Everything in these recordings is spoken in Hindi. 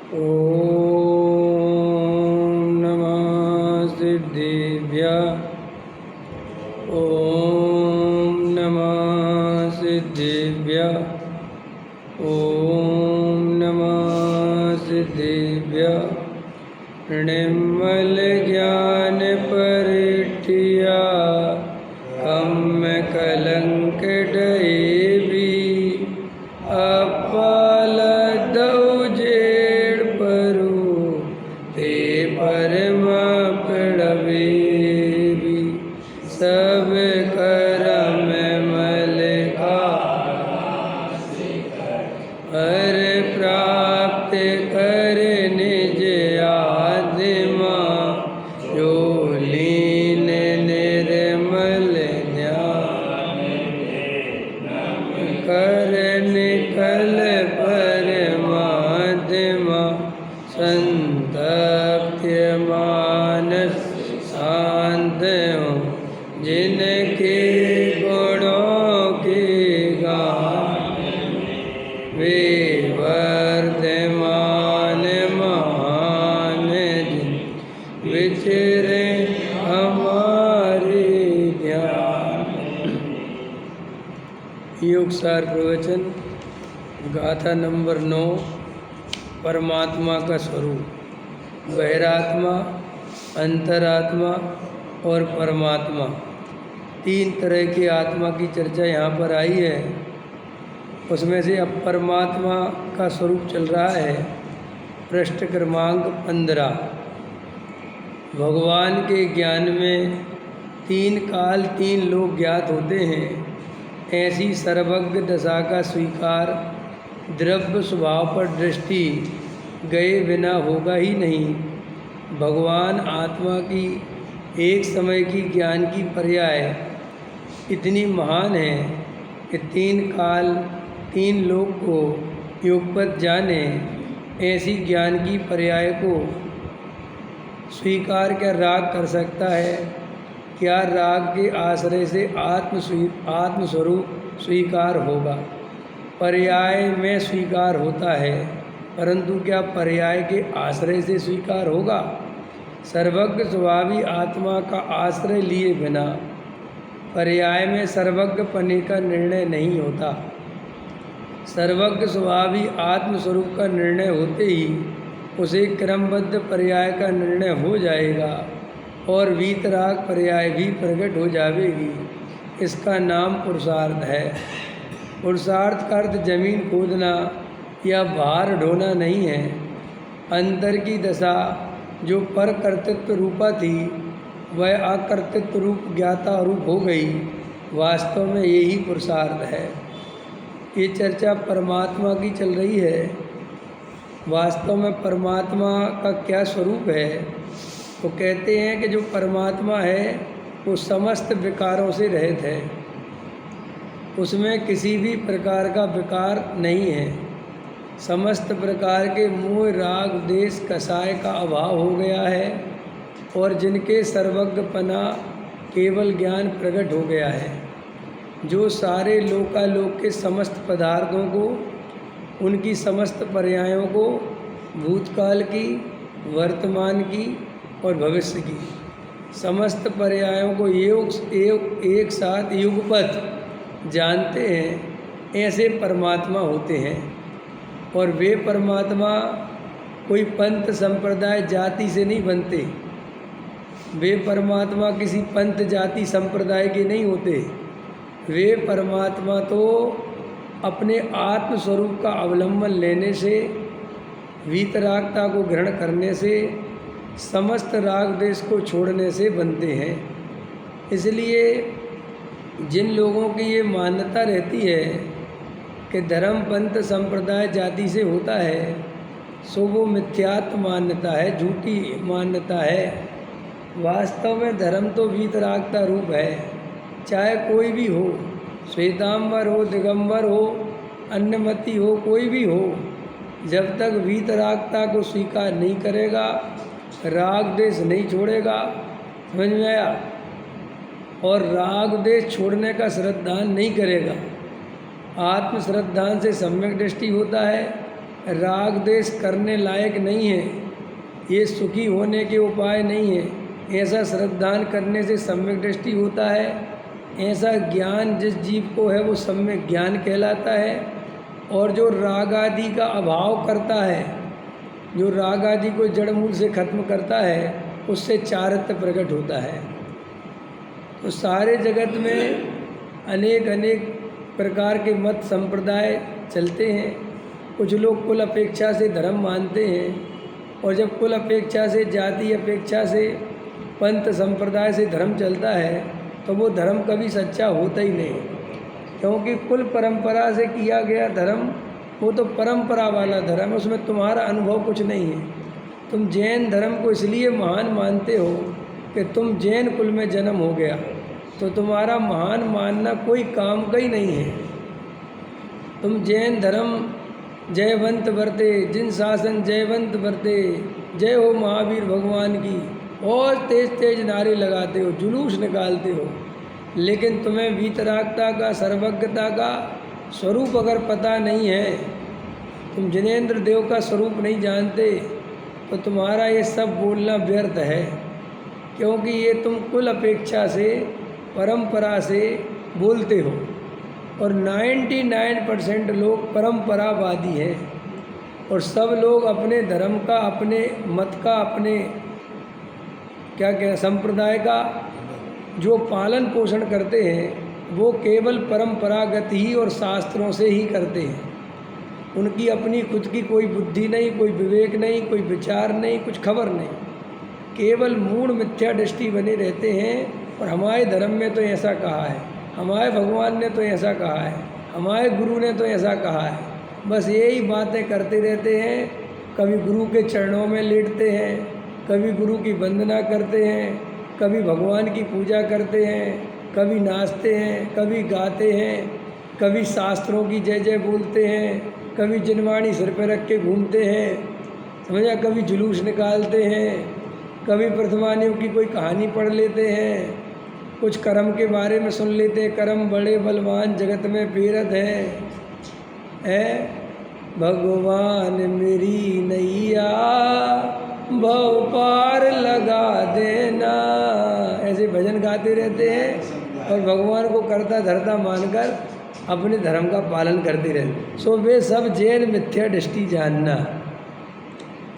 ॐ नमः सिद्धिभ्यः। ॐ नमः सिद्धिभ्यः। ॐ नमः सिद्धिभ्यः। निर्मल ज्ञान परिठिया कम कलंक डएबी। अपाल दौजेड़ परू ते परमा पड़वेबी। सब करम मलका हर प्राप्त कर निज आत्मा। जो लीन निर्मल ध्यान कर निकल परमात्मा। संतप्त मानस शांत हो जिनके गुणों के गान। वे वर्तमान महान जिन विचरे हमारे ज्ञान। योग सार प्रवचन गाथा नंबर 9। परमात्मा का स्वरूप। बहिरात्मा, अंतरात्मा और परमात्मा, तीन तरह की आत्मा की चर्चा यहाँ पर आई है। उसमें से अब परमात्मा का स्वरूप चल रहा है। पृष्ठ क्रमांक 15। भगवान के ज्ञान में तीन काल तीन लोग ज्ञात होते हैं। ऐसी सर्वज्ञ दशा का स्वीकार द्रव्य स्वभाव पर दृष्टि गए बिना होगा ही नहीं। भगवान आत्मा की एक समय की ज्ञान की पर्याय इतनी महान है कि तीन काल तीन लोग को युगपत जाने। ऐसी ज्ञान की पर्याय को स्वीकार क्या राग कर सकता है? क्या राग के आश्रय से आत्मस्वरूप स्वीकार होगा? पर्याय में स्वीकार होता है, परंतु क्या पर्याय के आश्रय से स्वीकार होगा? सर्वज्ञ स्वभावी आत्मा का आश्रय लिए बिना पर्याय में सर्वज्ञ पने का निर्णय नहीं होता। सर्वज्ञ स्वभावी आत्मस्वरूप का निर्णय होते ही उसे क्रमबद्ध पर्याय का निर्णय हो जाएगा और वीतराग पर्याय भी प्रकट हो जाएगी। इसका नाम पुरुषार्थ है। पुरुषार्थ का अर्थ जमीन खोदना या भार ढोना नहीं है। अंतर की दशा जो पर कर्तृत्व रूपा थी वह अकर्तृत्व रूप ज्ञाता रूप हो गई। वास्तव में यही पुरुषार्थ है। ये चर्चा परमात्मा की चल रही है। वास्तव में परमात्मा का क्या स्वरूप है? तो कहते हैं कि जो परमात्मा है वो समस्त विकारों से रहित है। उसमें किसी भी प्रकार का विकार नहीं है। समस्त प्रकार के मोह राग देश कसाय का अभाव हो गया है और जिनके सर्वज्ञपना केवल ज्ञान प्रकट हो गया है। जो सारे लोकालोक के समस्त पदार्थों को, उनकी समस्त पर्यायों को, भूतकाल की, वर्तमान की और भविष्य की समस्त पर्यायों को एक साथ युगपत जानते हैं, ऐसे परमात्मा होते हैं। और वे परमात्मा कोई पंथ संप्रदाय जाति से नहीं बनते। वे परमात्मा किसी पंथ जाति संप्रदाय के नहीं होते। वे परमात्मा तो अपने आत्मस्वरूप का अवलंबन लेने से, वीतरागता को ग्रहण करने से, समस्त राग देश को छोड़ने से बनते हैं। इसलिए जिन लोगों की ये मान्यता रहती है कि धर्म पंथ संप्रदाय जाति से होता है, सो वो मिथ्यात्व मान्यता है, झूठी मान्यता है। वास्तव में धर्म तो वीतरागता रूप है। चाहे कोई भी हो, श्वेतांबर हो, दिगंबर हो, अन्नमति हो, कोई भी हो, जब तक वीतरागता को स्वीकार नहीं करेगा, राग देश नहीं छोड़ेगा। समझ में आया? और राग देश छोड़ने का श्रद्धान नहीं करेगा। आत्म श्रद्धान से सम्यक दृष्टि होता है राग द्वेष करने लायक नहीं है, ये सुखी होने के उपाय नहीं है, ऐसा श्रद्धान करने से सम्यक दृष्टि होता है, ऐसा ज्ञान जिस जीव को है वो सम्यक ज्ञान कहलाता है। और जो राग आदि का अभाव करता है, जो राग आदि को जड़ मूल से खत्म करता है, उससे चारित्र्य प्रकट होता है। तो सारे जगत में अनेक अनेक प्रकार के मत संप्रदाय चलते हैं। कुछ लोग कुल अपेक्षा से धर्म मानते हैं, और जब कुल अपेक्षा से, जाति अपेक्षा से, पंथ संप्रदाय से धर्म चलता है तो वो धर्म कभी सच्चा होता ही नहीं, क्योंकि कुल परंपरा से किया गया धर्म वो तो परंपरा वाला धर्म है, उसमें तुम्हारा अनुभव कुछ नहीं है। तुम जैन धर्म को इसलिए महान मानते हो कि तुम जैन कुल में जन्म हो गया, तो तुम्हारा महान मानना कोई काम का ही नहीं है। तुम जैन धर्म जयवंत बरते, जिन शासन जयवंत बरते, जय हो महावीर भगवान की, और तेज तेज नारे लगाते हो, जुलूस निकालते हो, लेकिन तुम्हें वीतरागता का, सर्वज्ञता का स्वरूप अगर पता नहीं है, तुम जिनेंद्र देव का स्वरूप नहीं जानते, तो तुम्हारा ये सब बोलना व्यर्थ है, क्योंकि ये तुम कुल अपेक्षा से, परंपरा से बोलते हो। और 99% लोग परंपरावादी हैं, और सब लोग अपने धर्म का, अपने मत का, अपने क्या कह संप्रदाय का जो पालन पोषण करते हैं वो केवल परंपरागत ही और शास्त्रों से ही करते हैं। उनकी अपनी खुद की कोई बुद्धि नहीं, कोई विवेक नहीं, कोई विचार नहीं, कुछ खबर नहीं, केवल मूढ़ मिथ्या दृष्टि बने रहते हैं। और हमारे धर्म में तो ऐसा कहा है, हमारे भगवान ने तो ऐसा कहा है, हमारे गुरु ने तो ऐसा कहा है, बस यही बातें करते रहते हैं। कभी गुरु के चरणों में लेटते हैं, कभी गुरु की वंदना करते हैं, कभी भगवान की पूजा करते हैं, कभी नाचते हैं, कभी गाते हैं, कभी शास्त्रों की जय जय बोलते हैं, कभी जिनवाणी सिर पर रख के घूमते हैं, समझा, कभी जुलूस निकालते हैं, कभी प्रथमानियों की कोई कहानी पढ़ लेते हैं, कुछ कर्म के बारे में सुन लेते हैं, कर्म बड़े बलवान जगत में पेरत है भगवान मेरी नैया भव पार लगा देना, ऐसे भजन गाते रहते हैं और भगवान को करता धरता मानकर अपने धर्म का पालन करते रहते। सो वे सब जैन मिथ्या दृष्टि जानना,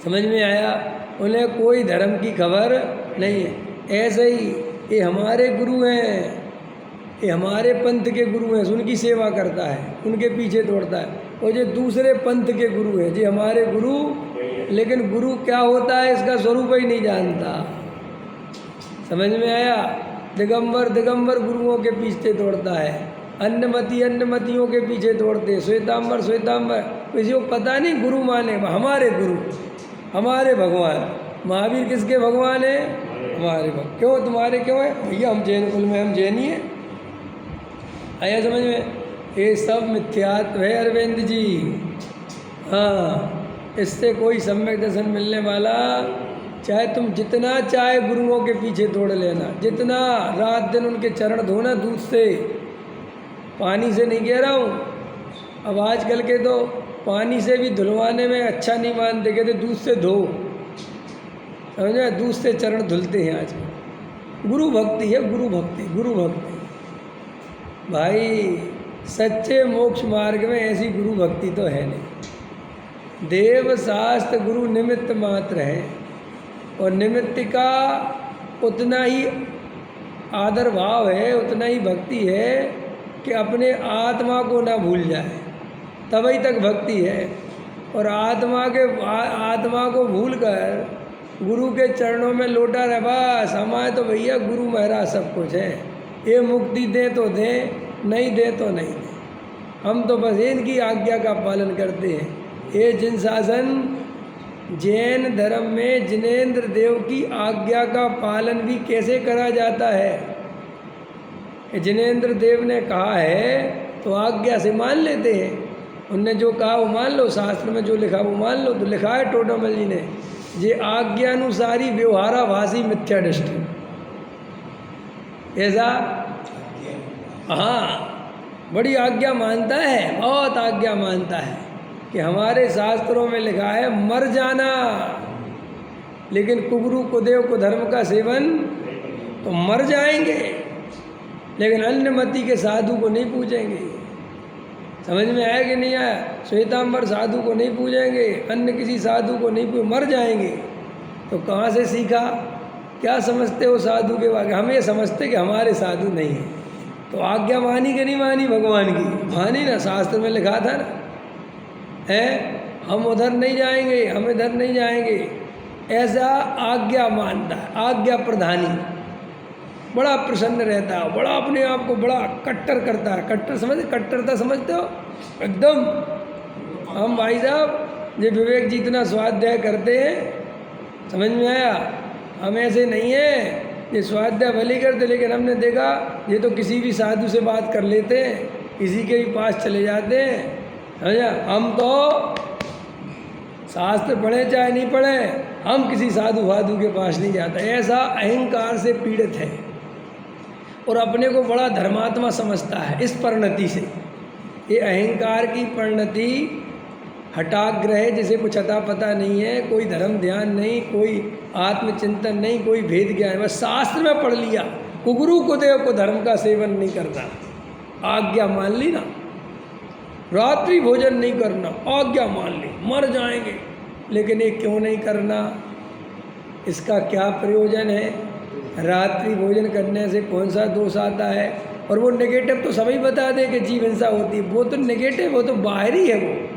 समझ में आया? उन्हें कोई धर्म की खबर नहीं है। ऐसे ही ये हमारे गुरु हैं, ये हमारे पंथ के गुरु हैं, उनकी सेवा करता है, उनके पीछे दौड़ता है। और जो दूसरे पंथ के गुरु हैं, जो हमारे गुरु, लेकिन गुरु क्या होता है इसका स्वरूप ही नहीं जानता। समझ में आया? दिगंबर दिगंबर गुरुओं के पीछे दौड़ता है, अन्नमति अन्नमतियों के पीछे दौड़ते, श्वेतांबर श्वेतांबर, किसी को पता नहीं गुरु माने हमारे गुरु, हमारे भगवान। महावीर किसके भगवान है? हमारे भगवान। क्यों तुम्हारे क्यों है? भैया हम जैन कुल में, हम जैन ही हैं। आया समझ में? ये सब मिथ्यात्व है अरविंद जी। हाँ, इससे कोई सम्यक दर्शन मिलने वाला, चाहे तुम जितना चाहे गुरुओं के पीछे दौड़ लेना, जितना रात दिन उनके चरण धोना दूध से, पानी से नहीं कह रहा हूँ। अब आजकल के तो पानी से भी धुलवाने में अच्छा नहीं मानते, कहते दूध से धो, समझे? दूध से चरण धुलते हैं आजकल। गुरु भक्ति है, गुरु भक्ति, गुरु भक्ति। भाई सच्चे मोक्ष मार्ग में ऐसी गुरु भक्ति तो है नहीं। देव शास्त्र गुरु निमित्त मात्र है, और निमित्त का उतना ही आदर भाव है, उतना ही भक्ति है कि अपने आत्मा को ना भूल जाए, तभी तक भक्ति है। और आत्मा को भूल कर गुरु के चरणों में लोटा रहे, बस हमारे तो भैया गुरु महाराज सब कुछ है, ये मुक्ति दे तो दे, नहीं दे तो नहीं दे, हम तो बस इनकी आज्ञा का पालन करते हैं। ये जिन शासन जैन धर्म में जिनेंद्र देव की आज्ञा का पालन भी कैसे करा जाता है? जिनेंद्र देव ने कहा है तो आज्ञा से मान लेते हैं, उनने जो कहा वो मान लो, शास्त्र में जो लिखा वो मान लो। तो लिखा है टोडरमल जी ने, ये आज्ञानुसारी व्यवहाराभासी मिथ्या दृष्टि, ऐसा। हाँ, बड़ी आज्ञा मानता है, बहुत आज्ञा मानता है, कि हमारे शास्त्रों में लिखा है मर जाना, लेकिन कुगुरु कुदेव को धर्म का सेवन तो मर जाएंगे, लेकिन अन्य मति के साधु को नहीं पूजेंगे। समझ में आया कि नहीं आया? श्वेतांबर साधु को नहीं पूजेंगे, अन्य किसी साधु को नहीं मर जाएंगे। तो कहाँ से सीखा? क्या समझते हो साधु के बारे? हम ये समझते कि हमारे साधु नहीं है। तो आज्ञा मानी कि नहीं मानी भगवान की? मानी ना, शास्त्र में लिखा था ना, है हम उधर नहीं जाएंगे, हम इधर नहीं जाएंगे। ऐसा आज्ञा मानता है, आज्ञा प्रधानी, बड़ा प्रसन्न रहता है, बड़ा अपने आप को बड़ा कट्टर करता है। कट्टर कट्टरता समझते हो एकदम? हम भाई साहब ये विवेक जी इतना स्वाध्याय करते हैं, समझ में आया? हम ऐसे नहीं है, ये स्वाध्याय भले करते, लेकिन हमने देखा ये तो किसी भी साधु से बात कर लेते हैं, किसी के भी पास चले जाते हैं, समझा? हम तो शास्त्र पढ़े चाहे नहीं पढ़े, हम किसी साधु वाधु के पास नहीं जाते। ऐसा अहंकार से पीड़ित है और अपने को बड़ा धर्मात्मा समझता है। इस परिणति से, ये अहंकार की परिणति हठाग्रह, जिसे कुछ अता पता नहीं है, कोई धर्म ध्यान नहीं, कोई आत्मचिंतन नहीं, कोई भेद ज्ञान, बस शास्त्र में पढ़ लिया कुगुरु कुदेव को धर्म का सेवन नहीं करना, आज्ञा मान ली ना, रात्रि भोजन नहीं करना, आज्ञा मान ली, मर जाएंगे, लेकिन ये क्यों नहीं करना? इसका क्या प्रयोजन है? रात्रि भोजन करने से कौन सा दोष आता है? और वो नेगेटिव तो सभी बता दे कि जीव हिंसा होती है, वो तो नेगेटिव, वो तो बाहरी है। वो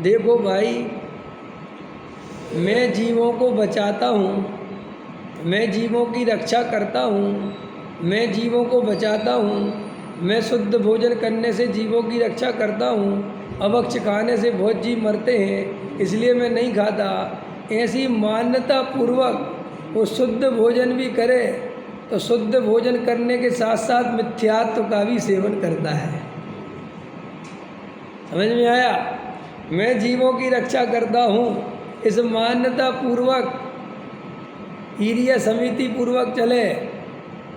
देखो भाई, मैं जीवों को बचाता हूँ, मैं जीवों की रक्षा करता हूँ, मैं जीवों को बचाता हूँ, मैं शुद्ध भोजन करने से जीवों की रक्षा करता हूँ, अभक्ष खाने से बहुत जीव मरते हैं इसलिए मैं नहीं खाता। ऐसी मान्यता पूर्वक वो शुद्ध भोजन भी करे तो शुद्ध भोजन करने के साथ साथ मिथ्यात्व का भी सेवन करता है। समझ में आया? मैं जीवों की रक्षा करता हूँ, इस मान्यता पूर्वक, ईर्ष्या समिति पूर्वक चले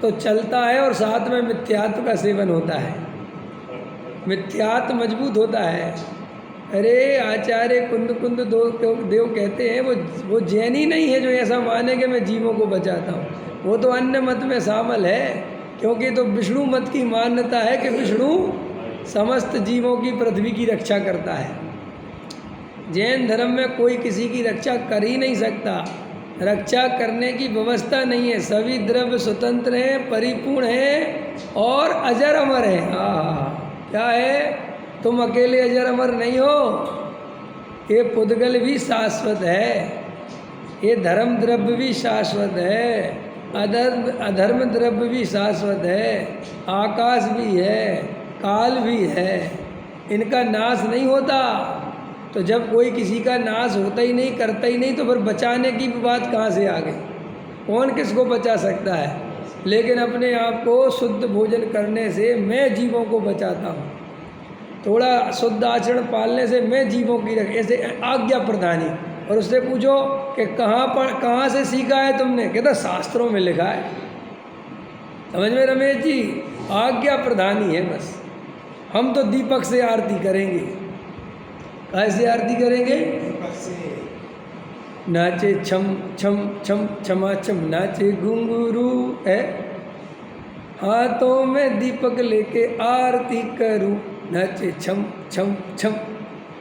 तो चलता है, और साथ में मिथ्यात्व का सेवन होता है, मिथ्यात्व मजबूत होता है। अरे आचार्य कुंद देव कहते हैं वो जैनी नहीं है जो ऐसा माने कि मैं जीवों को बचाता हूँ, वो तो अन्य मत में शामिल है, क्योंकि तो विष्णु मत की मान्यता है कि विष्णु समस्त जीवों की पृथ्वी की रक्षा करता है। जैन धर्म में कोई किसी की रक्षा कर ही नहीं सकता, रक्षा करने की व्यवस्था नहीं है, सभी द्रव्य स्वतंत्र हैं, परिपूर्ण हैं और अजर अमर हैं। क्या है? तुम अकेले अजर अमर नहीं हो, ये पुद्गल भी शाश्वत है, ये धर्म द्रव्य भी शाश्वत है, अधर्म द्रव्य भी शाश्वत है, आकाश भी है, काल भी है, इनका नाश नहीं होता। तो जब कोई किसी का नाश होता ही नहीं, करता ही नहीं, तो फिर बचाने की बात कहाँ से आ गई? कौन किसको बचा सकता है? लेकिन अपने आप को शुद्ध भोजन करने से मैं जीवों को बचाता हूँ, थोड़ा शुद्ध आचरण पालने से मैं जीवों की ऐसे आज्ञा प्रधानी। और उससे पूछो कि कहाँ से सीखा है तुमने? कहता शास्त्रों में लिखा है। समझ में रमेश जी? आज्ञा प्रधानी है बस। हम तो दीपक से आरती करेंगे। कैसे आरती करेंगे? नाचे छम छम छम छमा छम, नाचे घुंघरू है, हाथों में दीपक लेके आरती करूं, नाचे छम छम छम।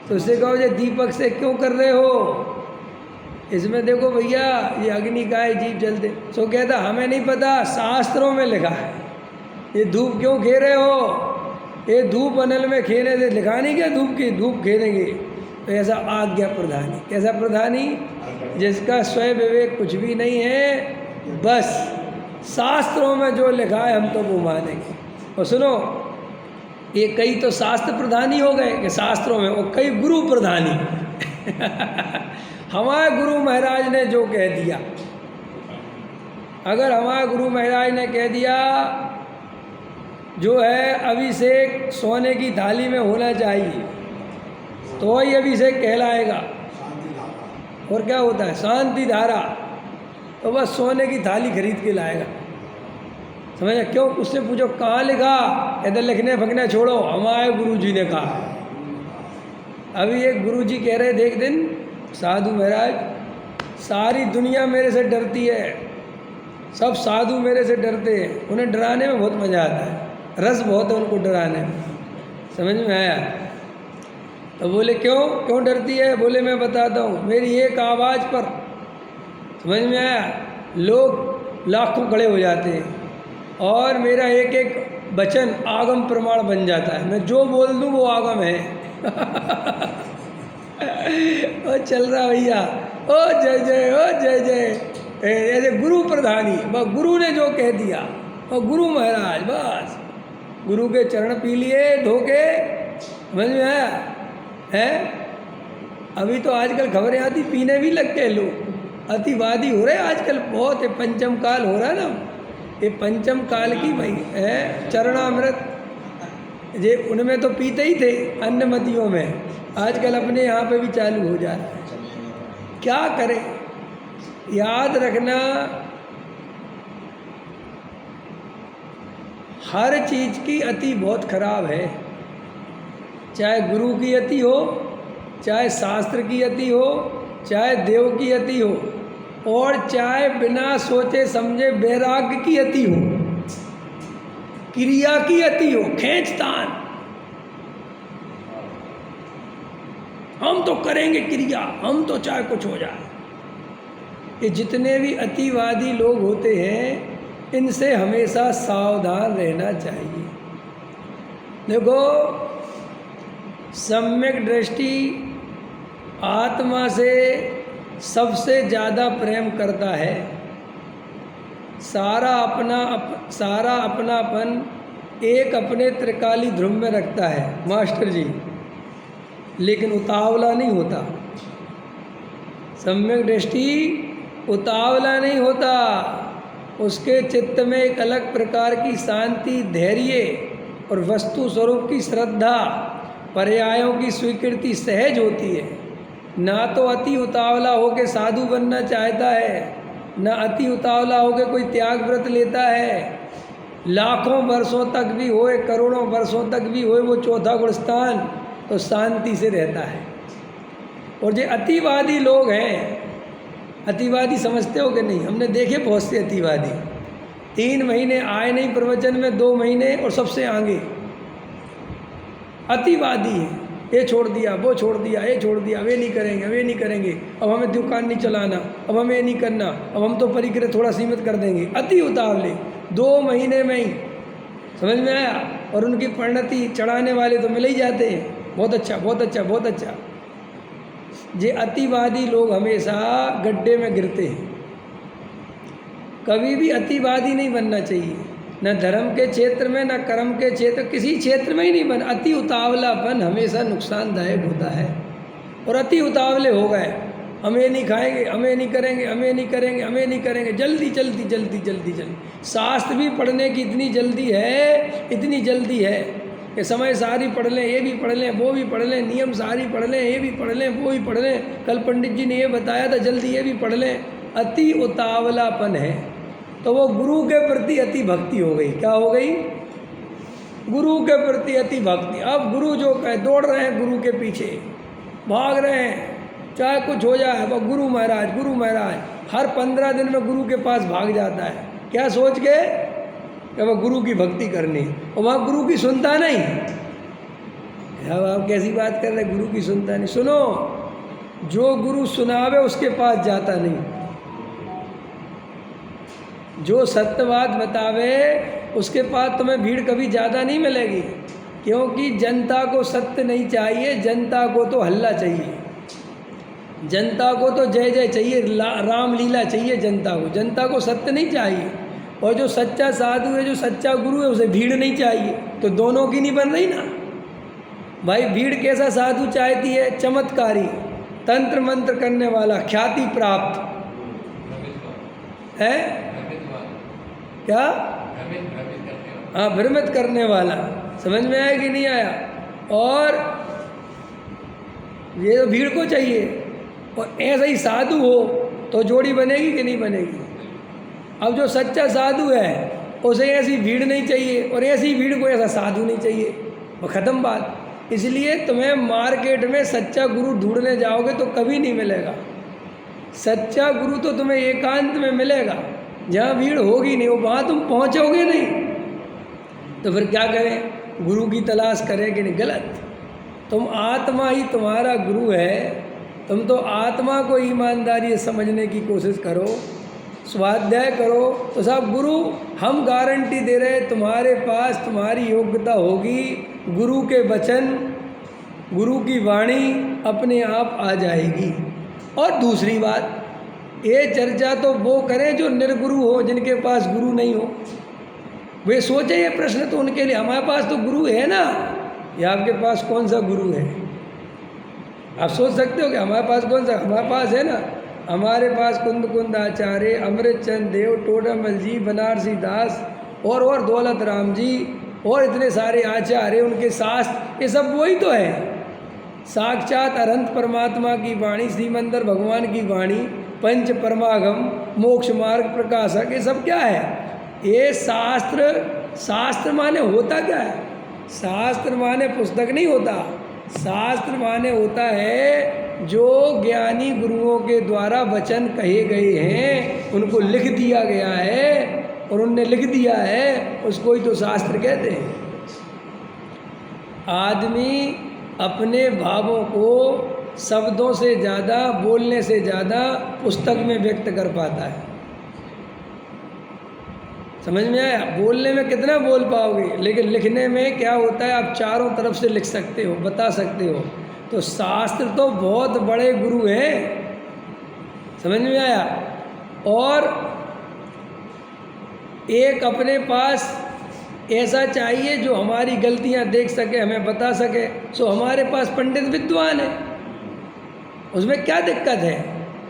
तो उससे कहो ये दीपक से क्यों कर रहे हो? इसमें देखो भैया ये अग्नि का है, जीव जलते। सो कहता हमें नहीं पता, शास्त्रों में लिखा है। ये धूप क्यों खे रहे हो? ये धूप अनल में खेने से लिखा नहीं क्या धूप की, धूप खेलेंगे। तो ऐसा आज्ञा प्रधानी। कैसा प्रधानी? जिसका स्वयं विवेक कुछ भी नहीं है, बस शास्त्रों में जो लिखा है हम तो वो मानेंगे। और सुनो, ये कई तो शास्त्र प्रधानी हो गए कि शास्त्रों में, और कई गुरु प्रधानी। हमारे गुरु महाराज ने जो कह दिया, अगर हमारे गुरु महाराज ने कह दिया जो है अभिषेक सोने की थाली में होना चाहिए, तो वही अभिषेक कहलाएगा। और क्या होता है? शांति धारा। तो बस सोने की थाली खरीद के लाएगा। समझा? क्यों? उससे पूछो कहाँ लिखा? इधर लिखने फकने छोड़ो, हमारे गुरु जी ने कहा। अभी एक गुरुजी कह रहे थे एक दिन, साधु महाराज, सारी दुनिया मेरे से डरती है, सब साधु मेरे से डरते हैं, उन्हें डराने में बहुत मज़ा आता है, रस बहुत है उनको डराने में। समझ में आया? तो बोले क्यों डरती है? बोले मैं बताता हूँ, मेरी एक आवाज़ पर, समझ में आया, लोग लाखों खड़े हो जाते हैं, और मेरा एक एक वचन आगम प्रमाण बन जाता है, मैं जो बोल दूँ वो आगम है। ओ चल रहा भैया, ओ जय जय, ओ जय जय, ऐसे गुरु प्रधानी, बस गुरु ने जो कह दिया, और गुरु महाराज, बस गुरु के चरण पी लिए धोके। समझ में आया है? अभी तो आजकल खबरें आती, पीने भी लग गए लोग, अतिवादी हो रहे आजकल बहुत है, पंचम काल हो रहा है ना, ये पंचम काल की भाई है, चरणामृत ये उनमें तो पीते ही थे, अन्नमतियों में, आजकल अपने यहाँ पे भी चालू हो जा रहा है। क्या करें? याद रखना, हर चीज़ की अति बहुत खराब है, चाहे गुरु की अति हो, चाहे शास्त्र की अति हो, चाहे देव की अति हो, और चाहे बिना सोचे समझे वैराग्य की अति हो, क्रिया की अति हो, खींचतान, हम तो करेंगे क्रिया, हम तो चाहे कुछ हो जाए, ये जितने भी अतिवादी लोग होते हैं, इनसे हमेशा सावधान रहना चाहिए। देखो, सम्यक दृष्टि आत्मा से सबसे ज़्यादा प्रेम करता है, सारा अपनापन एक अपने त्रिकाली ध्रुव में रखता है मास्टर जी, लेकिन उतावला नहीं होता। सम्यक दृष्टि उतावला नहीं होता, उसके चित्त में एक अलग प्रकार की शांति, धैर्य और वस्तु स्वरूप की श्रद्धा, पर्यायों की स्वीकृति सहज होती है। ना तो अति उतावला होकर साधु बनना चाहता है, ना अति उतावला होकर कोई त्याग व्रत लेता है। लाखों वर्षों तक भी होए, करोड़ों वर्षों तक भी होए वो चौथा गुण स्थान, तो शांति से रहता है। और जो अतिवादी लोग हैं, अतिवादी समझते हो कि नहीं? हमने देखे बहुत से अतिवादी, 3 महीने आए नहीं प्रवचन में, 2 महीने और सबसे आगे अतिवादी है, ये छोड़ दिया, वो छोड़ दिया, ये छोड़ दिया, वे नहीं करेंगे, वे नहीं करेंगे, अब हमें दुकान नहीं चलाना, अब हमें ये नहीं करना, अब हम तो परिक्रय थोड़ा सीमित कर देंगे। अति उतावले 2 महीने में ही, समझ में आया? और उनकी परिणति चढ़ाने वाले तो मिल ही जाते हैं, बहुत अच्छा, बहुत अच्छा, बहुत अच्छा। ये अतिवादी लोग हमेशा गड्ढे में गिरते हैं। कभी भी अतिवादी नहीं बनना चाहिए, न धर्म के क्षेत्र में, न कर्म के क्षेत्र, किसी क्षेत्र में ही नहीं बन। अति उतावलापन हमेशा नुकसानदायक होता है। और अति उतावले हो गए, हमें नहीं खाएंगे, हमें नहीं करेंगे, हमें नहीं करेंगे, हमें नहीं करेंगे, जल्दी जल्दी जल्दी जल्दी जल्दी। शास्त्र भी पढ़ने की इतनी जल्दी है, इतनी जल्दी है कि समय सारी पढ़ लें, ये भी पढ़ लें, वो भी पढ़ लें, नियम सारी पढ़ लें, ये भी पढ़ लें, वो भी पढ़ लें, कल पंडित जी ने ये बताया था, जल्दी ये भी पढ़ लें। अति उतावलापन है, तो वो गुरु के प्रति अति भक्ति हो गई। क्या हो गई? गुरु के प्रति अति भक्ति। अब गुरु जो कहे, दौड़ रहे हैं गुरु के पीछे, भाग रहे हैं, चाहे कुछ हो जाए, वह गुरु महाराज, गुरु महाराज। हर 15 दिन में गुरु के पास भाग जाता है, क्या सोच के कि वह गुरु की भक्ति करनी, और वहाँ गुरु की सुनता नहीं। अब आप कैसी बात कर रहे, गुरु की सुनता नहीं? सुनो, जो गुरु सुनावे उसके पास जाता नहीं, जो सत्य बात बतावे उसके पास तुम्हें भीड़ कभी ज़्यादा नहीं मिलेगी, क्योंकि जनता को सत्य नहीं चाहिए, जनता को तो हल्ला चाहिए, जनता को तो जय जय चाहिए, रामलीला चाहिए जनता को सत्य नहीं चाहिए। और जो सच्चा साधु है, जो सच्चा गुरु है, उसे भीड़ नहीं चाहिए। तो दोनों की नहीं बन रही ना भाई। भीड़ कैसा साधु चाहती है? चमत्कारी, तंत्र मंत्र करने वाला, ख्याति प्राप्त है, क्या? हाँ, भ्रमित करने वाला। समझ में आया कि नहीं आया? और ये तो भीड़ को चाहिए। और ऐसा ही साधु हो तो जोड़ी बनेगी कि नहीं बनेगी? अब जो सच्चा साधु है उसे ऐसी भीड़ नहीं चाहिए, और ऐसी भीड़ को ऐसा साधु नहीं चाहिए, वो ख़त्म बात। इसलिए तुम्हें मार्केट में सच्चा गुरु ढूंढने जाओगे तो कभी नहीं मिलेगा। सच्चा गुरु तो तुम्हें एकांत में मिलेगा, जहाँ भीड़ होगी नहीं, वो वहाँ तुम पहुँचोगे नहीं। तो फिर क्या करें? गुरु की तलाश करें कि नहीं? गलत। तुम आत्मा ही तुम्हारा गुरु है। तुम तो आत्मा को ईमानदारी से समझने की कोशिश करो, स्वाध्याय करो। तो साहब गुरु हम गारंटी दे रहे, तुम्हारे पास तुम्हारी योग्यता होगी, गुरु के वचन, गुरु की वाणी अपने आप आ जाएगी। और दूसरी बात, ये चर्चा तो वो करें जो निर्गुरु हो, जिनके पास गुरु नहीं हो। वे सोचे ये प्रश्न तो उनके लिए, हमारे पास तो गुरु है ना, या आपके पास कौन सा गुरु है? आप सोच सकते हो कि हमारे पास कौन सा? हमारे पास है ना, हमारे पास कुंद आचार्य, अमृत चंद देव, टोडामल जी, बनारसी दास और दौलत राम जी और इतने सारे आचार्य, उनके शास्त्र, ये सब वही तो है। साक्षात अनंत परमात्मा की वाणी, श्रीमंदर भगवान की वाणी, पंच परमागम, मोक्ष मार्ग प्रकाशक, ये सब क्या है? ये शास्त्र माने होता क्या है? शास्त्र माने पुस्तक नहीं होता। शास्त्र माने होता है जो ज्ञानी गुरुओं के द्वारा वचन कहे गए हैं, उनको लिख दिया गया है, और उनने लिख दिया है, उसको ही तो शास्त्र कहते हैं। आदमी अपने भावों को शब्दों से ज़्यादा, बोलने से ज़्यादा पुस्तक में व्यक्त कर पाता है। समझ में आया? बोलने में कितना बोल पाओगे, लेकिन लिखने में क्या होता है, आप चारों तरफ से लिख सकते हो, बता सकते हो। तो शास्त्र तो बहुत बड़े गुरु हैं। समझ में आया? और एक अपने पास ऐसा चाहिए जो हमारी गलतियां देख सके, हमें बता सके। सो हमारे पास पंडित विद्वान है, उसमें क्या दिक्कत है?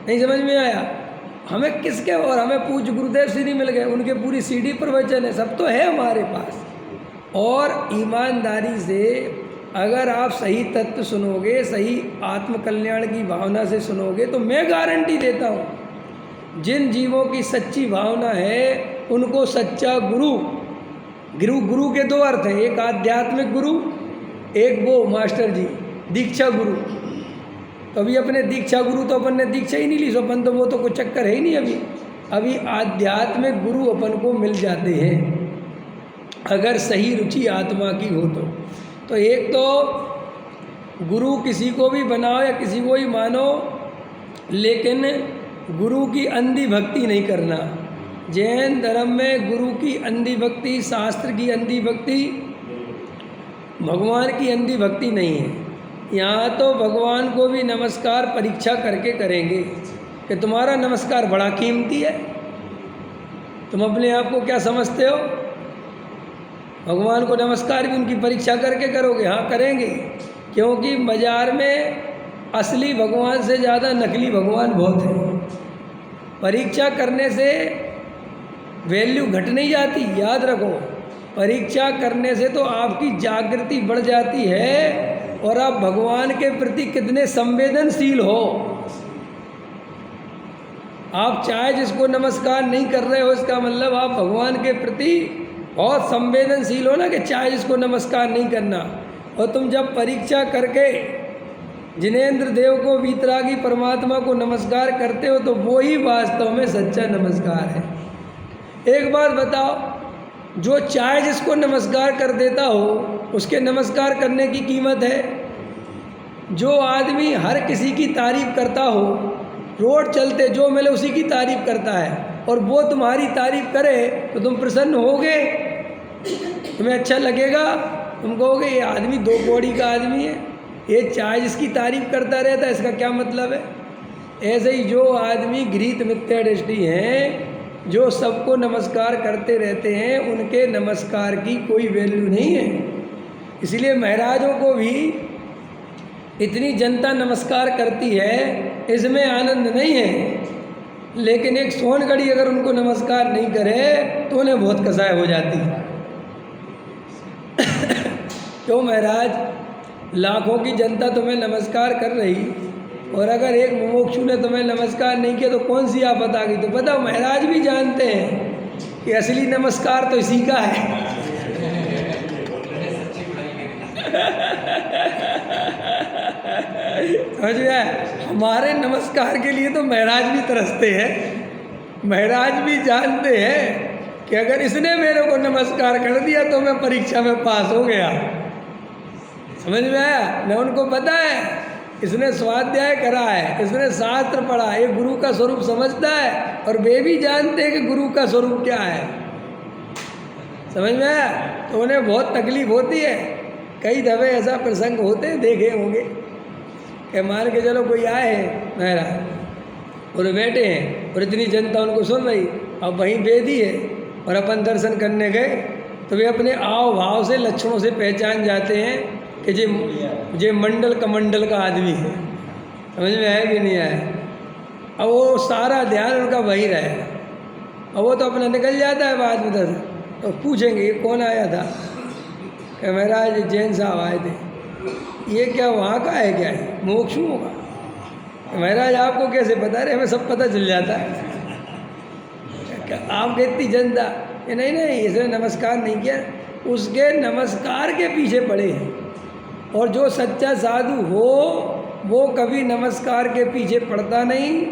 नहीं समझ में आया? हमें किसके, और हमें पूज्य गुरुदेव श्री मिल गए, उनके पूरी सीडी प्रवचन है, सब तो है हमारे पास। और ईमानदारी से अगर आप सही तत्व सुनोगे, सही आत्मकल्याण की भावना से सुनोगे, तो मैं गारंटी देता हूँ जिन जीवों की सच्ची भावना है उनको सच्चा गुरु गुरु के दो अर्थ हैं, एक आध्यात्मिक गुरु, एक वो मास्टर जी दीक्षा गुरु। तो अभी अपने दीक्षा गुरु तो अपन ने दीक्षा ही नहीं ली, सो अपन तो वो तो कोई चक्कर है ही नहीं। अभी आध्यात्मिक गुरु अपन को मिल जाते हैं अगर सही रुचि आत्मा की हो तो एक तो गुरु किसी को भी बनाओ या किसी को ही मानो, लेकिन गुरु की अंधी भक्ति नहीं करना। जैन धर्म में गुरु की अंधी भक्ति, शास्त्र की अंधी भक्ति, भगवान की अंधी भक्ति नहीं है। यहाँ तो भगवान को भी नमस्कार परीक्षा करके करेंगे कि तुम्हारा नमस्कार बड़ा कीमती है। तुम अपने आप को क्या समझते हो? भगवान को नमस्कार भी उनकी परीक्षा करके करोगे? हाँ करेंगे, क्योंकि बाजार में असली भगवान से ज़्यादा नकली भगवान बहुत है। परीक्षा करने से वैल्यू घट नहीं जाती, याद रखो। परीक्षा करने से तो आपकी जागृति बढ़ जाती है और आप भगवान के प्रति कितने संवेदनशील हो। आप चाहे जिसको नमस्कार नहीं कर रहे हो, इसका मतलब आप भगवान के प्रति बहुत संवेदनशील हो ना, कि चाहे जिसको नमस्कार नहीं करना। और तुम जब परीक्षा करके जिनेंद्र देव को, वीतरागी परमात्मा को नमस्कार करते हो, तो वो ही वास्तव में सच्चा नमस्कार है। एक बात बताओ, जो चाहे जिसको नमस्कार कर देता हो, उसके नमस्कार करने की कीमत है? जो आदमी हर किसी की तारीफ करता हो, रोड चलते जो मिले उसी की तारीफ करता है, और वो तुम्हारी तारीफ करे तो तुम प्रसन्न होगे? तुम्हें अच्छा लगेगा? तुम कहोगे ये आदमी दो कौड़ी का आदमी है, ये चाहे जिसकी तारीफ करता रहता है, इसका क्या मतलब है? ऐसे ही जो आदमी गृहीत मिथ्या दृष्टि हैं, जो सबको नमस्कार करते रहते हैं, उनके नमस्कार की कोई वैल्यू नहीं है। इसलिए महाराजों को भी इतनी जनता नमस्कार करती है, इसमें आनंद नहीं है। लेकिन एक सोनगढ़ी अगर उनको नमस्कार नहीं करे तो उन्हें बहुत कसाय हो जाती है। क्यों महाराज, लाखों की जनता तुम्हें नमस्कार कर रही, और अगर एक मुमुक्षु ने तुम्हें नमस्कार नहीं किया तो कौन सी आफत आ गई? तो बताओ, महाराज भी जानते हैं कि असली नमस्कार तो इसी का है। समझ में? हमारे नमस्कार के लिए तो महाराज भी तरसते हैं, महाराज भी जानते हैं कि अगर इसने मेरे को नमस्कार कर दिया तो मैं परीक्षा में पास हो गया। समझ में आया ना? उनको पता है इसने स्वाध्याय करा है, इसने शास्त्र पढ़ा, ये गुरु का स्वरूप समझता है, और वे भी जानते हैं कि गुरु का स्वरूप क्या है। समझ में आया? तो उन्हें बहुत तकलीफ होती है। कई दफ़े ऐसा प्रसंग होते हैं, देखे होंगे कि मान के चलो कोई आए हैं महाराज और बैठे हैं और इतनी जनता उनको सुन रही, अब वहीं बेदी है और अपन दर्शन करने गए तो वे अपने आव भाव से लक्षणों से पहचान जाते हैं कि ये मंडल का आदमी है। समझ में आया कि नहीं आया? अब वो सारा ध्यान उनका वही रहेगा। अब वो तो अपना निकल जाता है बाद में दर्शन, तो पूछेंगे ये कौन आया था? कि महाराज जैन साहब आए थे। ये क्या वहाँ का है, क्या है मोक्षुओं का? महाराज आपको कैसे पता? रहे हमें सब पता चल जाता है। आपके इतनी जनता ये नहीं इसने नमस्कार नहीं किया, उसके नमस्कार के पीछे पड़े हैं। और जो सच्चा साधु हो वो कभी नमस्कार के पीछे पड़ता नहीं,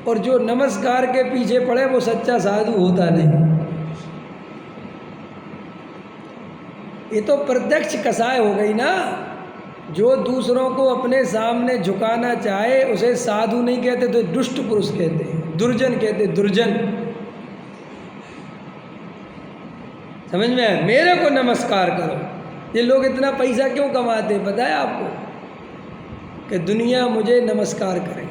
और जो नमस्कार के पीछे पड़े वो सच्चा साधु होता नहीं। ये तो प्रत्यक्ष कसाय हो गई ना। जो दूसरों को अपने सामने झुकाना चाहे उसे साधु नहीं कहते, तो दुष्ट पुरुष कहते हैं, दुर्जन कहते, दुर्जन। समझ में आया? मेरे को नमस्कार करो। ये लोग इतना पैसा क्यों कमाते हैं पता है आपको? कि दुनिया मुझे नमस्कार करे।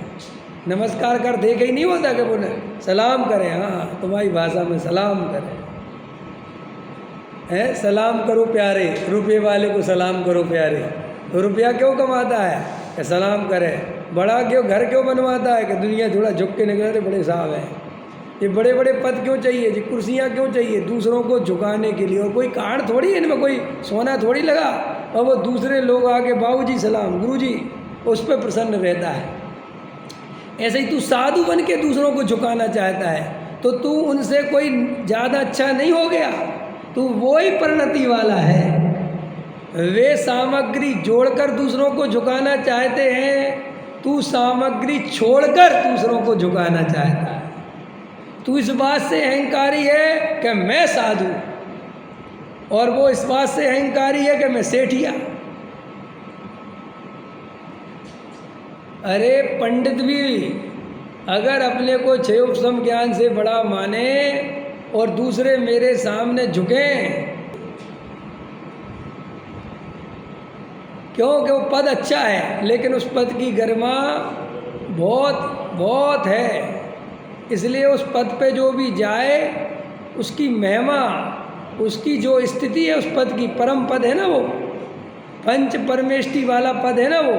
नमस्कार कर दे के ही नहीं होता कि बोले सलाम करें, हाँ तुम्हारी भाषा में सलाम करें, है सलाम करो प्यारे, रुपये वाले को सलाम करो प्यारे। तो रुपया क्यों कमाता है? कि सलाम करे। बड़ा क्यों घर क्यों बनवाता है? कि दुनिया थोड़ा झुक के निकले बड़े साहब हैं। ये बड़े बड़े पद क्यों चाहिए? ये कुर्सियाँ क्यों चाहिए? दूसरों को झुकाने के लिए। और कोई कारण थोड़ी है इनमें, कोई सोना थोड़ी लगा, और वो दूसरे लोग आके बाबूजी सलाम, गुरुजी, उस पर प्रसन्न रहता है। ऐसे ही तू साधु बन के दूसरों को झुकाना चाहता है तो तू उनसे कोई ज़्यादा अच्छा नहीं हो गया, तू वो ही परिणति वाला है। वे सामग्री जोड़कर दूसरों को झुकाना चाहते हैं, तू सामग्री छोड़कर दूसरों को झुकाना चाहता है। तू इस बात से अहंकारी है कि मैं साधु, और वो इस बात से अहंकारी है कि मैं सेठिया। अरे पंडित भी अगर अपने को क्षय उपशम ज्ञान से बड़ा माने और दूसरे मेरे सामने झुकें, क्योंकि वो पद अच्छा है लेकिन उस पद की गरिमा बहुत बहुत है, इसलिए उस पद पे जो भी जाए उसकी महिमा, उसकी जो स्थिति है उस पद की, परम पद है ना वो, पंच परमेष्टि वाला पद है ना वो।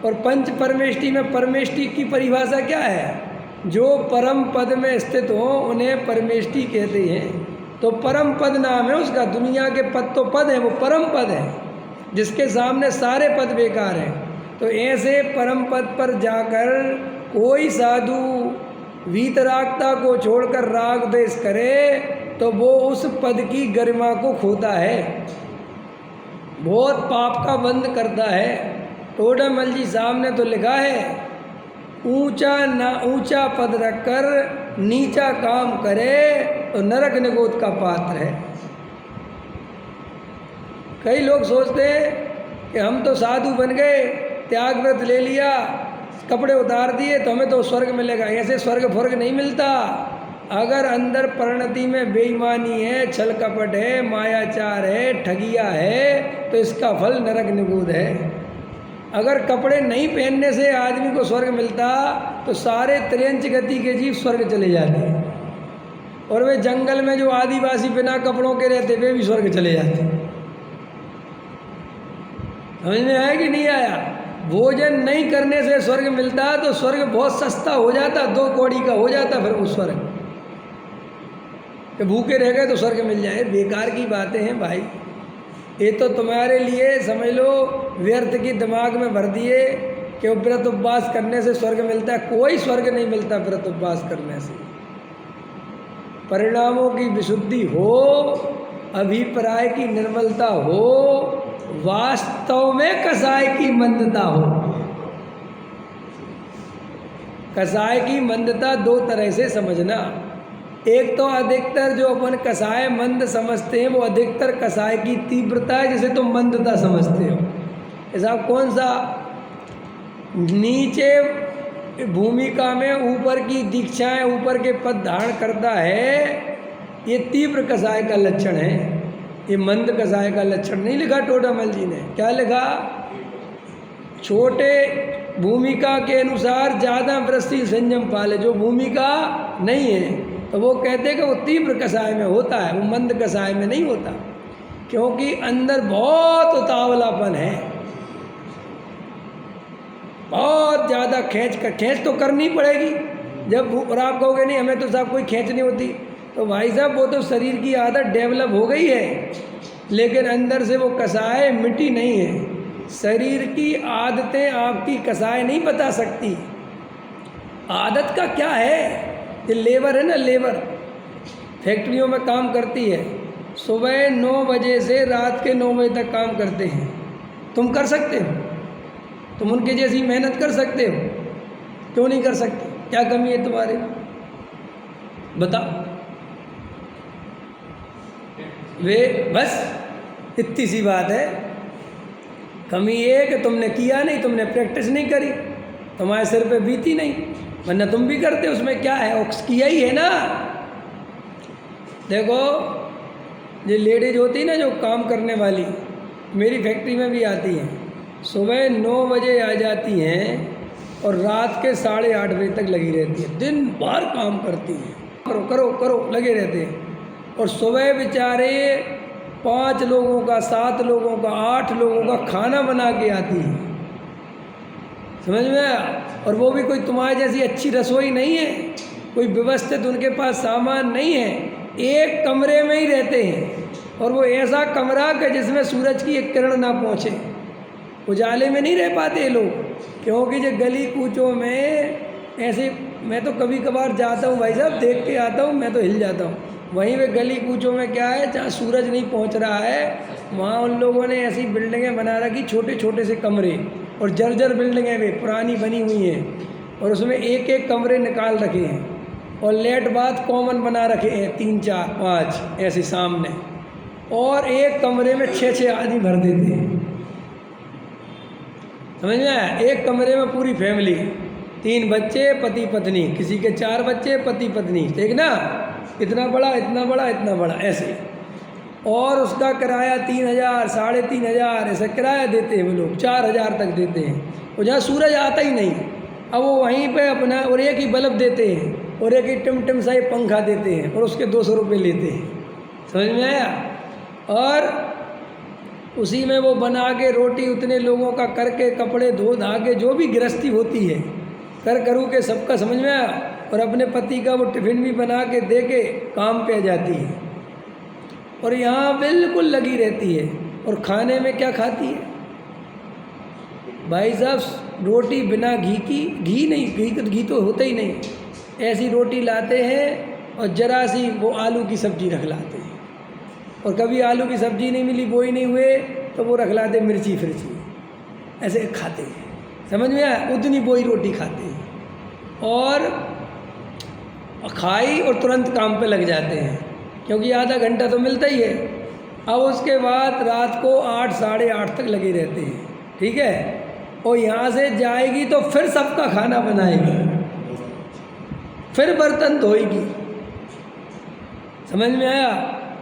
और पंच परमेष्टि में परमेष्टि की परिभाषा क्या है? जो परम पद में स्थित हो उन्हें परमेष्टि कहते हैं। तो परम पद नाम है उसका। दुनिया के पद तो पद है, वो परम पद है जिसके सामने सारे पद बेकार हैं। तो ऐसे परम पद पर जाकर कोई साधु वीतरागता को छोड़कर राग द्वेष करे तो वो उस पद की गरिमा को खोता है, बहुत पाप का बंद करता है। टोडामल जी साहब ने तो लिखा है, ऊंचा पद रखकर नीचा काम करे तो नरक निगोद का पात्र है। कई लोग सोचते हैं कि हम तो साधु बन गए, त्याग व्रत ले लिया, कपड़े उतार दिए तो हमें तो स्वर्ग मिलेगा। ऐसे स्वर्ग फर्ग नहीं मिलता। अगर अंदर परिणति में बेईमानी है, छल कपट है, मायाचार है, ठगिया है, तो इसका फल नरक निगूद है। अगर कपड़े नहीं पहनने से आदमी को स्वर्ग मिलता तो सारे त्रियंच गति के जीव स्वर्ग चले जाते, और वे जंगल में जो आदिवासी बिना कपड़ों के रहते वे भी स्वर्ग चले जाते। समझ में आया कि नहीं आया? भोजन नहीं करने से स्वर्ग मिलता तो स्वर्ग बहुत सस्ता हो जाता, 2 कौड़ी का हो जाता फिर उस स्वर्ग। कि भूखे रह गए तो स्वर्ग मिल जाए, बेकार की बातें हैं भाई। ये तो तुम्हारे लिए समझ लो व्यर्थ की दिमाग में भर दिए कि व्रत उपवास करने से स्वर्ग मिलता है। कोई स्वर्ग नहीं मिलता व्रत उपवास करने से। परिणामों की विशुद्धि हो, अभिप्राय की निर्मलता हो, वास्तव में कसाय की मंदता हो, कसाय की मंदता दो तरह से समझना। एक तो अधिकतर जो अपन कसाय मंद समझते हैं वो अधिकतर कसाय की तीव्रता है, जिसे तुम मंदता समझते हो। ऐसा कौन सा नीचे भूमिका में ऊपर की दीक्षाएं, ऊपर के पद धारण करता है, ये तीव्र कसाय का लक्षण है। ये मंद कसाय का लक्षण नहीं लिखा टोडामल जी ने। क्या लिखा? छोटे भूमिका के अनुसार ज़्यादा वृत्ति संयम पाले। जो भूमिका नहीं है तो वो कहते हैं कि वो तीव्र कसाय में होता है, वो मंद कसाय में नहीं होता, क्योंकि अंदर बहुत उतावलापन है, बहुत ज़्यादा खींच तो करनी पड़ेगी। जब और आप कहोगे नहीं हमें तो साहब कोई खींच नहीं होती, तो भाई साहब वो तो शरीर की आदत डेवलप हो गई है, लेकिन अंदर से वो कसाय मिटी नहीं है। शरीर की आदतें आपकी कसाय नहीं बता सकती। आदत का क्या है? ये लेबर है ना, लेबर फैक्ट्रियों में काम करती है, सुबह 9 बजे से रात के 9 बजे तक काम करते हैं। तुम कर सकते हो? तुम उनके जैसी मेहनत कर सकते हो? क्यों नहीं कर सकते? क्या कमी है तुम्हारे? बताओ। वे बस इतनी सी बात है। कमी ये है कि तुमने किया नहीं, तुमने प्रैक्टिस नहीं करी, तुम्हारे सिर पे बीती नहीं, वरना तुम भी करते। उसमें क्या है? किया ही है ना। देखो ये लेडीज होती है ना जो काम करने वाली, मेरी फैक्ट्री में भी आती हैं, सुबह 9 बजे आ जाती हैं और रात के 8:30 बजे तक लगी रहती है। दिन भर काम करती हैं, करो करो करो लगे रहते हैं। और सुबह बेचारे 5 लोगों का, 7 लोगों का, 8 लोगों का खाना बना के आती हैं। समझ में आया? और वो भी कोई तुम्हारी जैसी अच्छी रसोई नहीं है, कोई व्यवस्थित उनके पास सामान नहीं है। एक कमरे में ही रहते हैं, और वो ऐसा कमरा कि जिसमें सूरज की एक किरण ना पहुँचे। उजाले में नहीं रह पाते ये लोग, क्योंकि जो गली कूचों में ऐसे, मैं तो कभी कभार जाता हूँ भाई साहब, देख के आता हूँ, मैं तो हिल जाता हूँ। वहीं पे गली कूचों में क्या है, जहाँ सूरज नहीं पहुँच रहा है, वहाँ उन लोगों ने ऐसी बिल्डिंगें बना रखी, छोटे छोटे से कमरे, और जर्जर बिल्डिंगें भी पुरानी बनी हुई हैं, और उसमें एक एक कमरे निकाल रखे हैं, और लेट बाथ कॉमन बना रखे हैं 3 4 5 ऐसे सामने, और एक कमरे में 6 आदमी भर देते हैं। समझ में आया? एक कमरे में पूरी फैमिली, 3 बच्चे, पति पत्नी, किसी के 4 बच्चे, पति पत्नी, ठीक ना, इतना बड़ा इतना बड़ा इतना बड़ा ऐसे। और उसका किराया 3000 3,500 ऐसा किराया देते हैं वो लोग, 4000 तक देते हैं। और जहाँ सूरज आता ही नहीं, अब वो वहीं पे अपना, और एक ही बल्ब देते हैं, और एक ही टिमटिम सा पंखा देते हैं, और उसके 200 रुपये लेते हैं। समझ में आया? और उसी में वो बना के रोटी उतने लोगों का करके, कपड़े धो धा के, जो भी गृहस्थी होती है करूँ के सबका, समझ में आया? और अपने पति का वो टिफ़िन भी बना के दे के काम पे जाती है, और यहाँ बिल्कुल लगी रहती है। और खाने में क्या खाती है भाई साहब? रोटी बिना घी की, घी तो होता ही नहीं, ऐसी रोटी लाते हैं, और जरा सी वो आलू की सब्ज़ी रख लाते हैं, और कभी आलू की सब्ज़ी नहीं मिली, बोई नहीं हुए, तो वो रख लाते मिर्ची फिर्ची, ऐसे खाते हैं। समझ में आया? उतनी बोई रोटी खाते हैं, और खाई और तुरंत काम पे लग जाते हैं, क्योंकि आधा घंटा तो मिलता ही है। अब उसके बाद रात को 8 साढ़े 8 तक लगे रहते हैं, ठीक है। और यहाँ से जाएगी तो फिर सबका खाना बनाएगी, फिर बर्तन धोएगी। समझ में आया?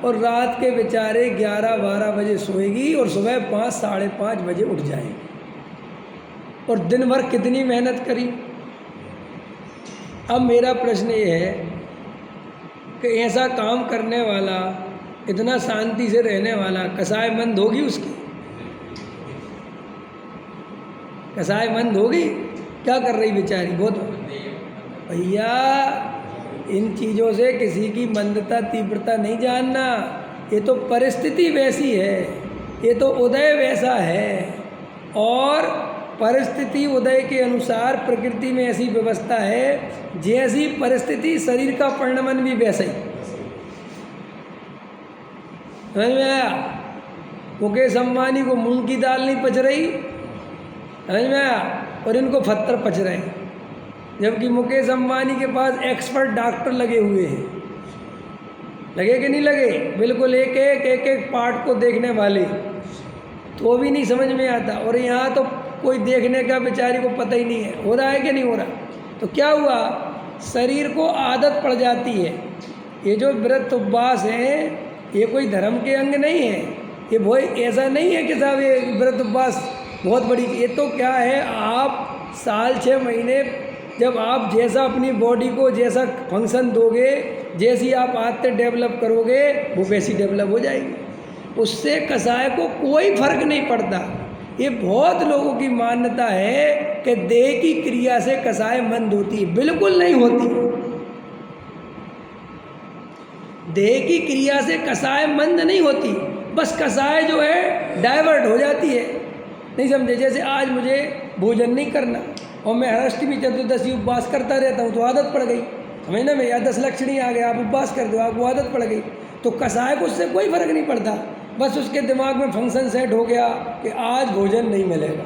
और रात के बेचारे 11-12 बजे सोएगी, और सुबह 5 साढ़े 5 बजे उठ जाएगी। और दिन भर कितनी मेहनत करी। अब मेरा प्रश्न ये है कि ऐसा काम करने वाला, इतना शांति से रहने वाला, कसाय मंद होगी उसकी? कसाय मंद होगी? क्या कर रही बेचारी? बहुत भैया, इन चीज़ों से किसी की मंदता तीव्रता नहीं जानना। ये तो परिस्थिति वैसी है, ये तो उदय वैसा है, और परिस्थिति उदय के अनुसार प्रकृति में ऐसी व्यवस्था है, जैसी परिस्थिति शरीर का परिणमन भी वैसा ही। समझ में आया? मुकेश अंबानी को मूंग की दाल नहीं पच रही, समझ में आया? और इनको पत्थर पच रहे हैं। जबकि मुकेश अंबानी के पास एक्सपर्ट डॉक्टर लगे हुए हैं। लगे कि नहीं लगे? बिल्कुल एक एक पार्ट को देखने वाले, तो भी नहीं समझ में आता। और यहाँ तो कोई देखने का बेचारी को पता ही नहीं है हो रहा है कि नहीं हो रहा। तो क्या हुआ, शरीर को आदत पड़ जाती है। ये जो व्रत उपवास है ये कोई धर्म के अंग नहीं है, ये बहुत ऐसा नहीं है कि साहब ये व्रत उपवास बहुत बड़ी, ये तो क्या है, आप साल 6 महीने जब आप जैसा अपनी बॉडी को जैसा फंक्शन दोगे, जैसी आप आदतें डेवलप करोगे वो वैसी डेवलप हो जाएगी। उससे कसाय को कोई फर्क नहीं पड़ता। ये बहुत लोगों की मान्यता है कि देह की क्रिया से कसाय मंद होती है, बिल्कुल नहीं होती। देह की क्रिया से कसाय मंद नहीं होती, बस कसाय जो है डाइवर्ट हो जाती है। नहीं समझे? जैसे आज मुझे भोजन नहीं करना और मैं हर अष्टमी चतुर्दशी उपवास करता रहता हूँ तो आदत पड़ गई, महीने में या 10 लक्षणी आ गए, आप उपवास कर दो, आपको आदत पड़ गई। तो कसाय को उससे कोई फर्क नहीं पड़ता, बस उसके दिमाग में फंक्शन सेट हो गया कि आज भोजन नहीं मिलेगा,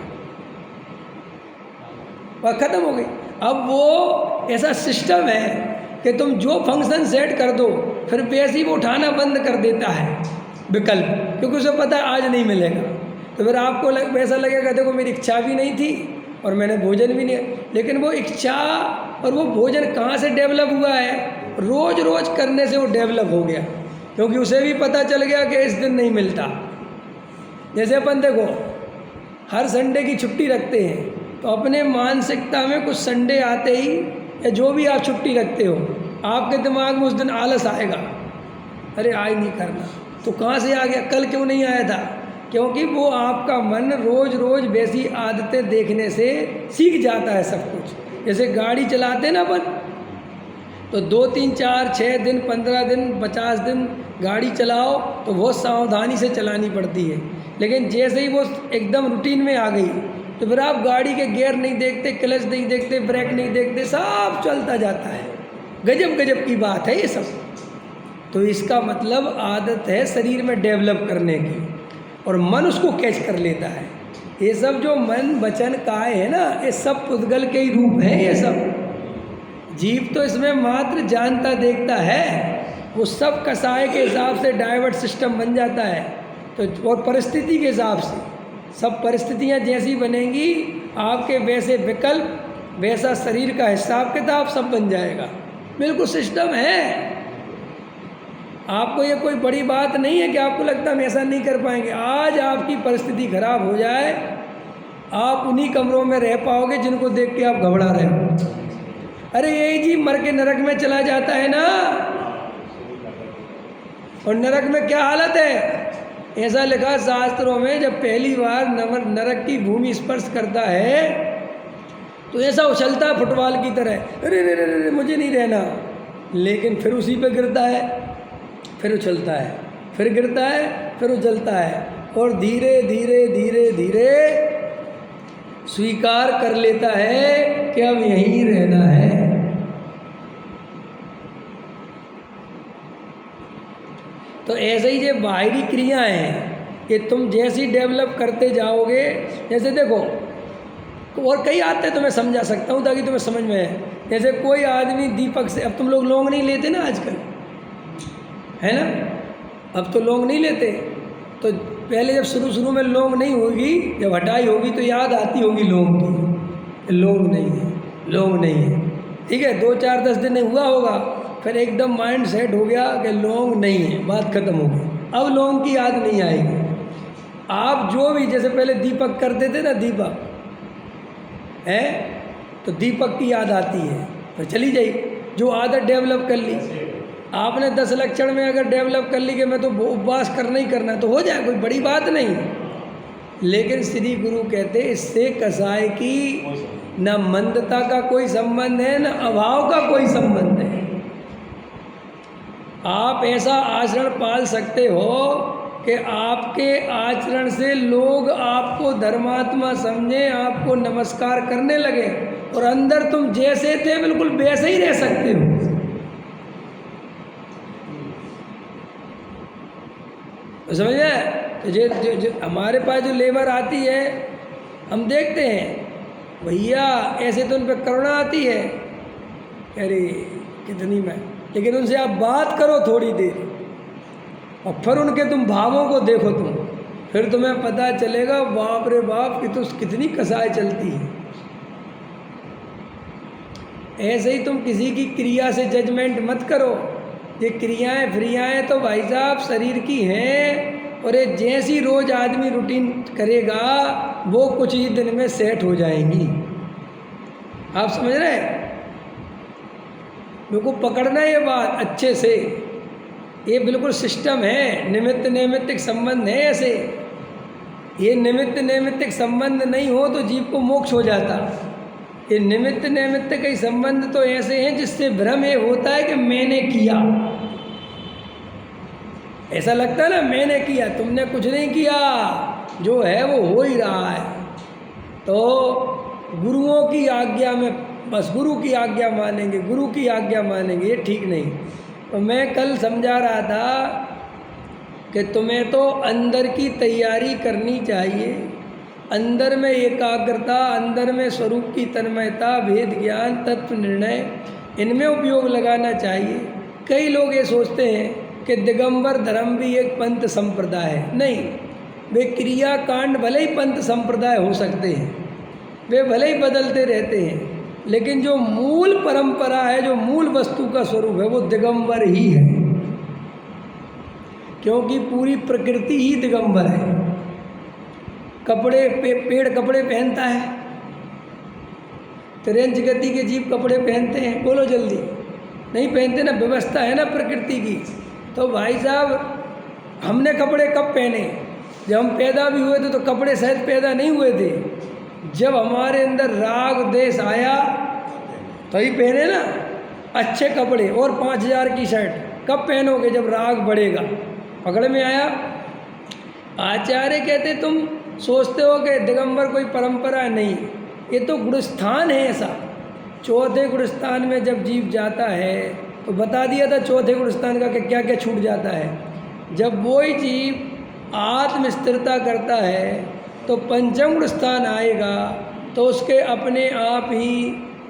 वह खत्म हो गई। अब वो ऐसा सिस्टम है कि तुम जो फंक्शन सेट कर दो फिर वैसे ही वो उठाना बंद कर देता है विकल्प, क्योंकि उसे पता है आज नहीं मिलेगा। तो फिर आपको वैसा लगेगा देखो मेरी इच्छा भी नहीं थी और मैंने भोजन भी नहीं, लेकिन वो इच्छा और वो भोजन कहाँ से डेवलप हुआ है, रोज़ रोज़ करने से वो डेवलप हो गया, क्योंकि उसे भी पता चल गया कि इस दिन नहीं मिलता। जैसे अपन देखो हर संडे की छुट्टी रखते हैं, तो अपने मानसिकता में कुछ संडे आते ही या जो भी आप छुट्टी रखते हो, आपके दिमाग में उस दिन आलस आएगा, अरे आज नहीं करना। तो कहाँ से आ गया, कल क्यों नहीं आया था? क्योंकि वो आपका मन रोज़ रोज़ वैसी आदतें देखने से सीख जाता है सब कुछ। जैसे गाड़ी चलाते ना अपन, तो 2 3 4 6 दिन 15 दिन 50 दिन गाड़ी चलाओ तो बहुत सावधानी से चलानी पड़ती है, लेकिन जैसे ही वो एकदम रूटीन में आ गई तो फिर आप गाड़ी के गियर नहीं देखते, क्लच नहीं देखते, ब्रेक नहीं देखते, सब चलता जाता है। गजब गजब की बात है ये सब। तो इसका मतलब आदत है शरीर में डेवलप करने की, और मन उसको कैच कर लेता है। ये सब जो मन वचन काय है ना, ये सब पुद्गल के ही रूप है। ये सब जीव तो इसमें मात्र जानता देखता है, वो सब कसाय के हिसाब से डाइवर्ट सिस्टम बन जाता है। तो और परिस्थिति के हिसाब से सब परिस्थितियाँ जैसी बनेंगी आपके वैसे विकल्प, वैसा शरीर का हिसाब किताब सब बन जाएगा। बिल्कुल सिस्टम है। आपको ये कोई बड़ी बात नहीं है कि आपको लगता है हम ऐसा नहीं कर पाएंगे। आज आपकी परिस्थिति खराब हो जाए, आप उन्हीं कमरों में रह पाओगे जिनको देख के आप घबरा रहे हो। अरे यही जीव मर के नरक में चला जाता है ना, और नरक में क्या हालत है? ऐसा लिखा शास्त्रों में, जब पहली बार नरक की भूमि स्पर्श करता है तो ऐसा उछलता है फुटबॉल की तरह, अरे रे रे रे मुझे नहीं रहना, लेकिन फिर उसी पे गिरता है, फिर उछलता है, फिर गिरता है, फिर उछलता है, और धीरे धीरे धीरे धीरे स्वीकार कर लेता है कि अब यहीं रहना है। तो ऐसे ही ये बाहरी क्रियाएं हैं कि तुम जैसी डेवलप करते जाओगे, जैसे देखो और कई आते तो मैं समझा सकता हूँ ताकि तुम्हें समझ में आए। जैसे कोई आदमी दीपक से, अब तुम लोग लौंग नहीं लेते ना आजकल, है ना, अब तो लौंग नहीं लेते। तो पहले जब शुरू में लौंग नहीं होगी, जब हटाई होगी तो याद आती होगी लौंग की, लौंग नहीं है, लौंग नहीं है, ठीक है। 2 4 10 दिन नहीं हुआ होगा, फिर एकदम माइंड सेट हो गया कि लौंग नहीं है, बात खत्म हो गई, अब लौंग की याद नहीं आएगी। आप जो भी जैसे पहले दीपक करते थे ना, दीपक है तो दीपक की याद आती है, तो चली जाई। जो आदत डेवलप कर ली आपने 10 लक्षण में अगर डेवलप कर ली कि मैं तो उपवास करना ही करना है, तो हो जाए, कोई बड़ी बात नहीं। लेकिन श्री गुरु कहते इससे कसाय की न मंदता का कोई संबंध है, न अभाव का कोई संबंध है। आप ऐसा आचरण पाल सकते हो कि आपके आचरण से लोग आपको धर्मात्मा समझें, आपको नमस्कार करने लगे, और अंदर तुम जैसे थे बिल्कुल वैसे ही रह सकते हो। तो समझे? तो जो हमारे पास जो लेबर आती है, हम देखते हैं भैया ऐसे तो उन पर करुणा आती है, अरे कितनी मैं, लेकिन उनसे आप बात करो थोड़ी देर और फिर उनके तुम भावों को देखो तुम, फिर तुम्हें पता चलेगा बाप रे बाप कि तो कितनी कसाई चलती है। ऐसे ही तुम किसी की क्रिया से जजमेंट मत करो। ये क्रियाएं फ्रियाएँ तो भाई साहब शरीर की हैं, और ये जैसी रोज़ आदमी रूटीन करेगा वो कुछ ही दिन में सेट हो जाएंगी। आप समझ रहे हैं? बिल्कुल पकड़ना ये बात अच्छे से, ये बिल्कुल सिस्टम है, निमित्त नैमित्तिक संबंध है। ऐसे ये निमित्त नैमित्तिक संबंध नहीं हो तो जीव को मोक्ष हो जाता। ये निमित्त नैमित्तिक के संबंध तो ऐसे हैं जिससे भ्रम ये होता है कि मैंने किया। ऐसा लगता है ना मैंने किया, तुमने कुछ नहीं किया, जो है वो हो ही रहा है। तो गुरुओं की आज्ञा में बस गुरु की आज्ञा मानेंगे, गुरु की आज्ञा मानेंगे, ये ठीक नहीं। तो मैं कल समझा रहा था कि तुम्हें तो अंदर की तैयारी करनी चाहिए, अंदर में एकाग्रता, अंदर में स्वरूप की तन्मयता, भेद ज्ञान, तत्व निर्णय, इनमें उपयोग लगाना चाहिए। कई लोग ये सोचते हैं कि दिगंबर धर्म भी एक पंथ संप्रदाय है। नहीं, वे क्रिया कांड भले ही पंथ संप्रदाय हो सकते हैं, वे भले ही बदलते रहते हैं, लेकिन जो मूल परंपरा है, जो मूल वस्तु का स्वरूप है, वो दिगंबर ही है। क्योंकि पूरी प्रकृति ही दिगंबर है। कपड़े पेड़ कपड़े पहनता है, त्रियंच गति के जीव कपड़े पहनते हैं? बोलो जल्दी, नहीं पहनते ना, व्यवस्था है ना प्रकृति की। तो भाई साहब हमने कपड़े कब पहने? जब हम पैदा भी हुए थे तो कपड़े शायद पैदा नहीं हुए थे। जब हमारे अंदर राग देश आया तो ही पहने ना अच्छे कपड़े। और 5,000 की शर्ट कब पहनोगे? जब राग बढ़ेगा। पकड़ में आया? आचार्य कहते तुम सोचते हो कि दिगंबर कोई परंपरा नहीं, ये तो गुणस्थान है ऐसा। चौथे गुणस्थान में जब जीव जाता है तो बता दिया था चौथे गुणस्थान का कि क्या क्या छूट जाता है। जब वही जीव आत्म स्थिरता करता है तो पंचम गुणस्थान आएगा, तो उसके अपने आप ही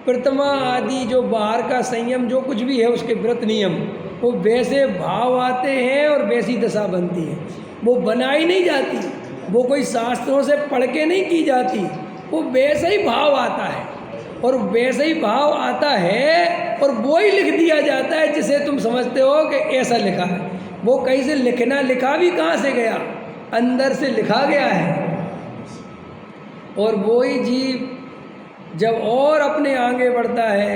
प्रथमा आदि जो बाहर का संयम जो कुछ भी है, उसके व्रत नियम, वो वैसे भाव आते हैं और वैसी दशा बनती है। वो बनाई नहीं जाती, वो कोई शास्त्रों से पढ़ के नहीं की जाती, वो वैसे ही भाव आता है और वैसे ही भाव आता है और वो ही लिख दिया जाता है जिसे तुम समझते हो कि ऐसा लिखा है। वो कहीं से लिखा भी कहाँ से गया? अंदर से लिखा गया है। और वो ही जीव जब और अपने आगे बढ़ता है,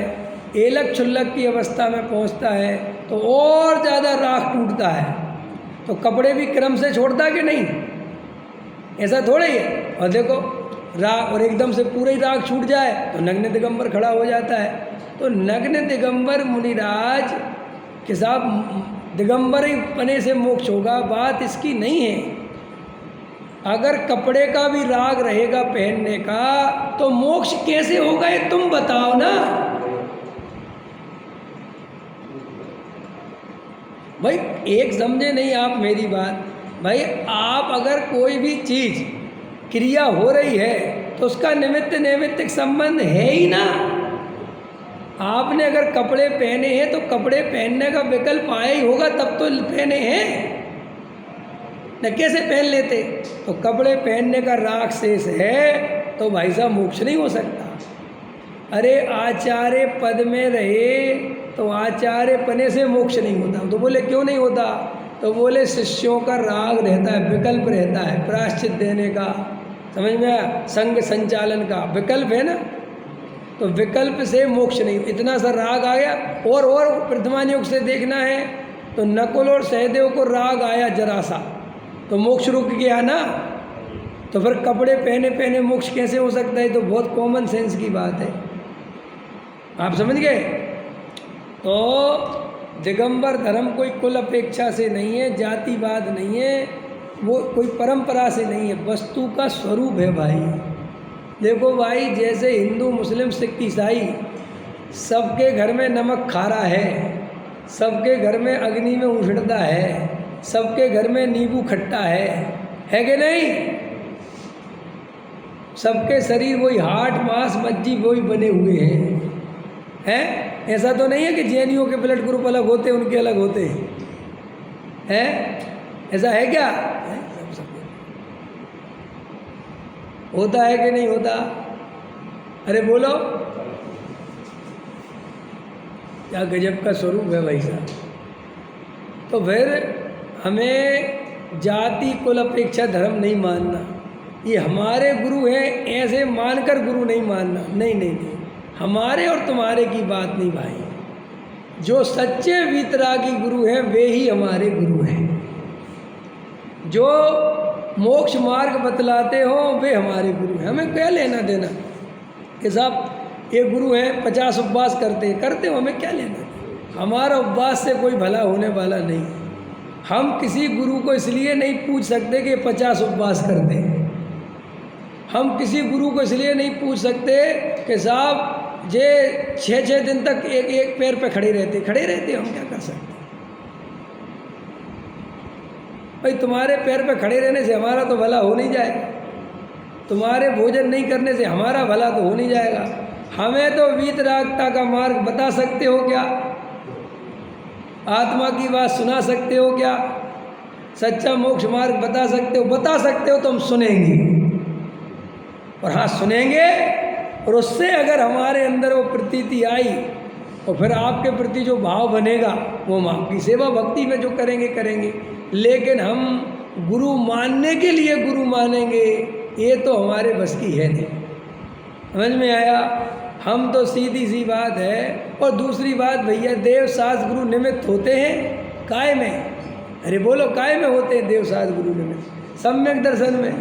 एलक छुल्लक की अवस्था में पहुंचता है, तो और ज़्यादा राख टूटता है। तो कपड़े भी क्रम से छोड़ता कि नहीं? ऐसा थोड़ा ही है। और देखो राग, और एकदम से पूरा ही राग छूट जाए तो नग्न दिगंबर खड़ा हो जाता है। तो नग्न दिगंबर मुनिराज के साथ दिगंबर ही पने से मोक्ष होगा, बात इसकी नहीं है। अगर कपड़े का भी राग रहेगा पहनने का तो मोक्ष कैसे होगा ये तुम बताओ ना भाई। एक समझे नहीं आप मेरी बात भाई। आप अगर कोई भी चीज़ क्रिया हो रही है तो उसका निमित्त नैमित्तिक संबंध है ही ना। आपने अगर कपड़े पहने हैं तो कपड़े पहनने का विकल्प आया ही होगा, तब तो पहने हैं न। कैसे पहन लेते? तो कपड़े पहनने का राग शेष है तो भाई साहब मोक्ष नहीं हो सकता। अरे आचार्य पद में रहे तो आचार्य पने से मोक्ष नहीं होता। तो बोले क्यों नहीं होता? तो बोले शिष्यों का राग रहता है, विकल्प रहता है, प्रायश्चित देने का, समझ में आया, संग संचालन का विकल्प है ना। तो विकल्प से मोक्ष नहीं। इतना सा राग आ गया। और प्रथमान युग से देखना है तो नकुल और सहदेव को राग आया जरा सा तो मोक्ष रुक गया ना। तो फिर कपड़े पहने पहने मोक्ष कैसे हो सकता है? तो बहुत कॉमन सेंस की बात है, आप समझ गए। तो दिगंबर धर्म कोई कुल अपेक्षा से नहीं है, जातिवाद नहीं है, वो कोई परंपरा से नहीं है, वस्तु का स्वरूप है भाई। देखो भाई, जैसे हिंदू मुस्लिम सिख ईसाई सबके घर में नमक खारा है, सबके घर में अग्नि में उछड़ता है, सबके घर में नींबू खट्टा है कि नहीं? सबके शरीर वही हार्ट मांस मज्जी वही बने हुए हैं। ऐसा तो नहीं है कि जैनियों के ब्लड ग्रुप अलग होते हैं, उनके अलग होते हैं। ऐसा है क्या? सब होता है कि नहीं होता? अरे बोलो, क्या गजब का स्वरूप है भाई साहब। तो फिर हमें जाति कुल अपेक्षा धर्म नहीं मानना, ये हमारे गुरु हैं ऐसे मानकर गुरु नहीं मानना। नहीं नहीं नहीं, हमारे और तुम्हारे की बात नहीं भाई। जो सच्चे वीतरागी गुरु हैं वे ही हमारे गुरु हैं। जो मोक्ष मार्ग बतलाते हो वे हमारे गुरु हैं। हमें क्या लेना देना कि साहब ये गुरु हैं 50 उपवास करते हो, हमें क्या लेना देना? हमारा उपवास से कोई भला होने वाला नहीं है। हम किसी गुरु को इसलिए नहीं पूछ सकते कि 50 उपवास करते हैं। हम किसी गुरु को इसलिए नहीं पूछ सकते कि साहब जे 6-6 दिन तक एक पैर पे खड़े रहते हम क्या कर सकते? भाई तुम्हारे पैर पे खड़े रहने से हमारा तो भला हो नहीं जाएगा, तुम्हारे भोजन नहीं करने से हमारा भला तो हो नहीं जाएगा। हमें तो वीतरागता का मार्ग बता सकते हो क्या? आत्मा की बात सुना सकते हो क्या? सच्चा मोक्ष मार्ग बता सकते हो तो हम सुनेंगे। और हाँ सुनेंगे, और उससे अगर हमारे अंदर वो प्रतीति आई और फिर आपके प्रति जो भाव बनेगा वो हम आपकी सेवा भक्ति में जो करेंगे। लेकिन हम गुरु मानने के लिए गुरु मानेंगे, ये तो हमारे बस की है नहीं। समझ में आया? हम तो सीधी सी बात है। और दूसरी बात भैया, देव शास्त्र गुरु निमित्त होते हैं काय में? अरे बोलो, काय में होते हैं देव शास्त्र गुरु निमित्त? सम्यक दर्शन में,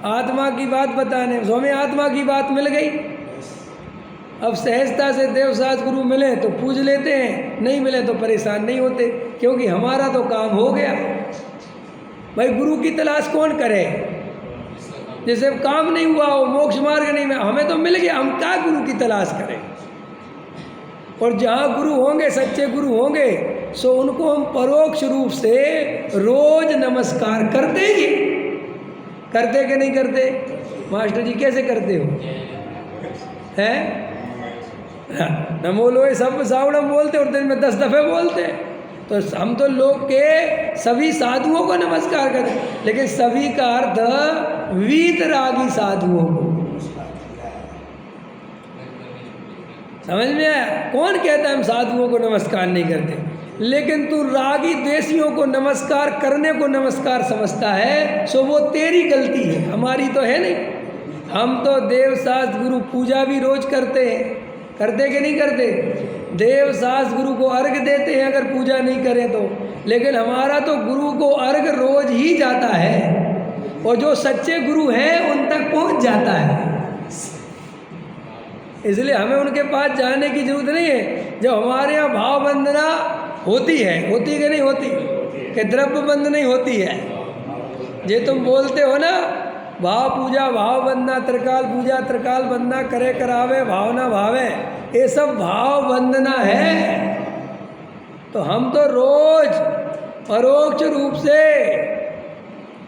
आत्मा की बात बताने। तो हमें आत्मा की बात मिल गई, अब सहजता से देव शास्त्र गुरु मिले तो पूज लेते हैं, नहीं मिले तो परेशान नहीं होते, क्योंकि हमारा तो काम हो गया। भाई गुरु की तलाश कौन करे? जैसे काम नहीं हुआ हो, मोक्ष मार्ग नहीं में, हमें तो मिल गया, हम क्या गुरु की तलाश करें? और जहाँ गुरु होंगे, सच्चे गुरु होंगे, सो उनको हम परोक्ष रूप से रोज नमस्कार कर देंगे। करते कि नहीं करते? मास्टर जी कैसे करते हो? हैं? नमो लोए सब सावड़म बोलते और दिन में 10 दफ़े बोलते। तो हम तो लोग के सभी साधुओं को नमस्कार करते, लेकिन सभी का अर्थ वीतरागी साधुओं को। समझ में आया? कौन कहता है हम साधुओं को नमस्कार नहीं करते? लेकिन तू रागी देशियों को नमस्कार करने को नमस्कार समझता है, सो वो तेरी गलती है, हमारी तो है नहीं। हम तो देव शास्त्र गुरु पूजा भी रोज करते हैं, करते कि नहीं करते? देव शास्त्र गुरु को अर्घ देते हैं अगर पूजा नहीं करें तो, लेकिन हमारा तो गुरु को अर्घ रोज ही जाता है, और जो सच्चे गुरु हैं उन तक पहुंच जाता है। इसलिए हमें उनके पास जाने की जरूरत नहीं है। जब हमारे यहाँ भाव वंदना होती कि नहीं होती? कि द्रव्य बंद नहीं होती है? ये तुम बोलते हो ना, भाव पूजा भाव वंदना, त्रिकाल पूजा त्रिकाल वंदना, करे करावे भावना भावे, ये सब भाव वंदना है। तो हम तो रोज परोक्ष रूप से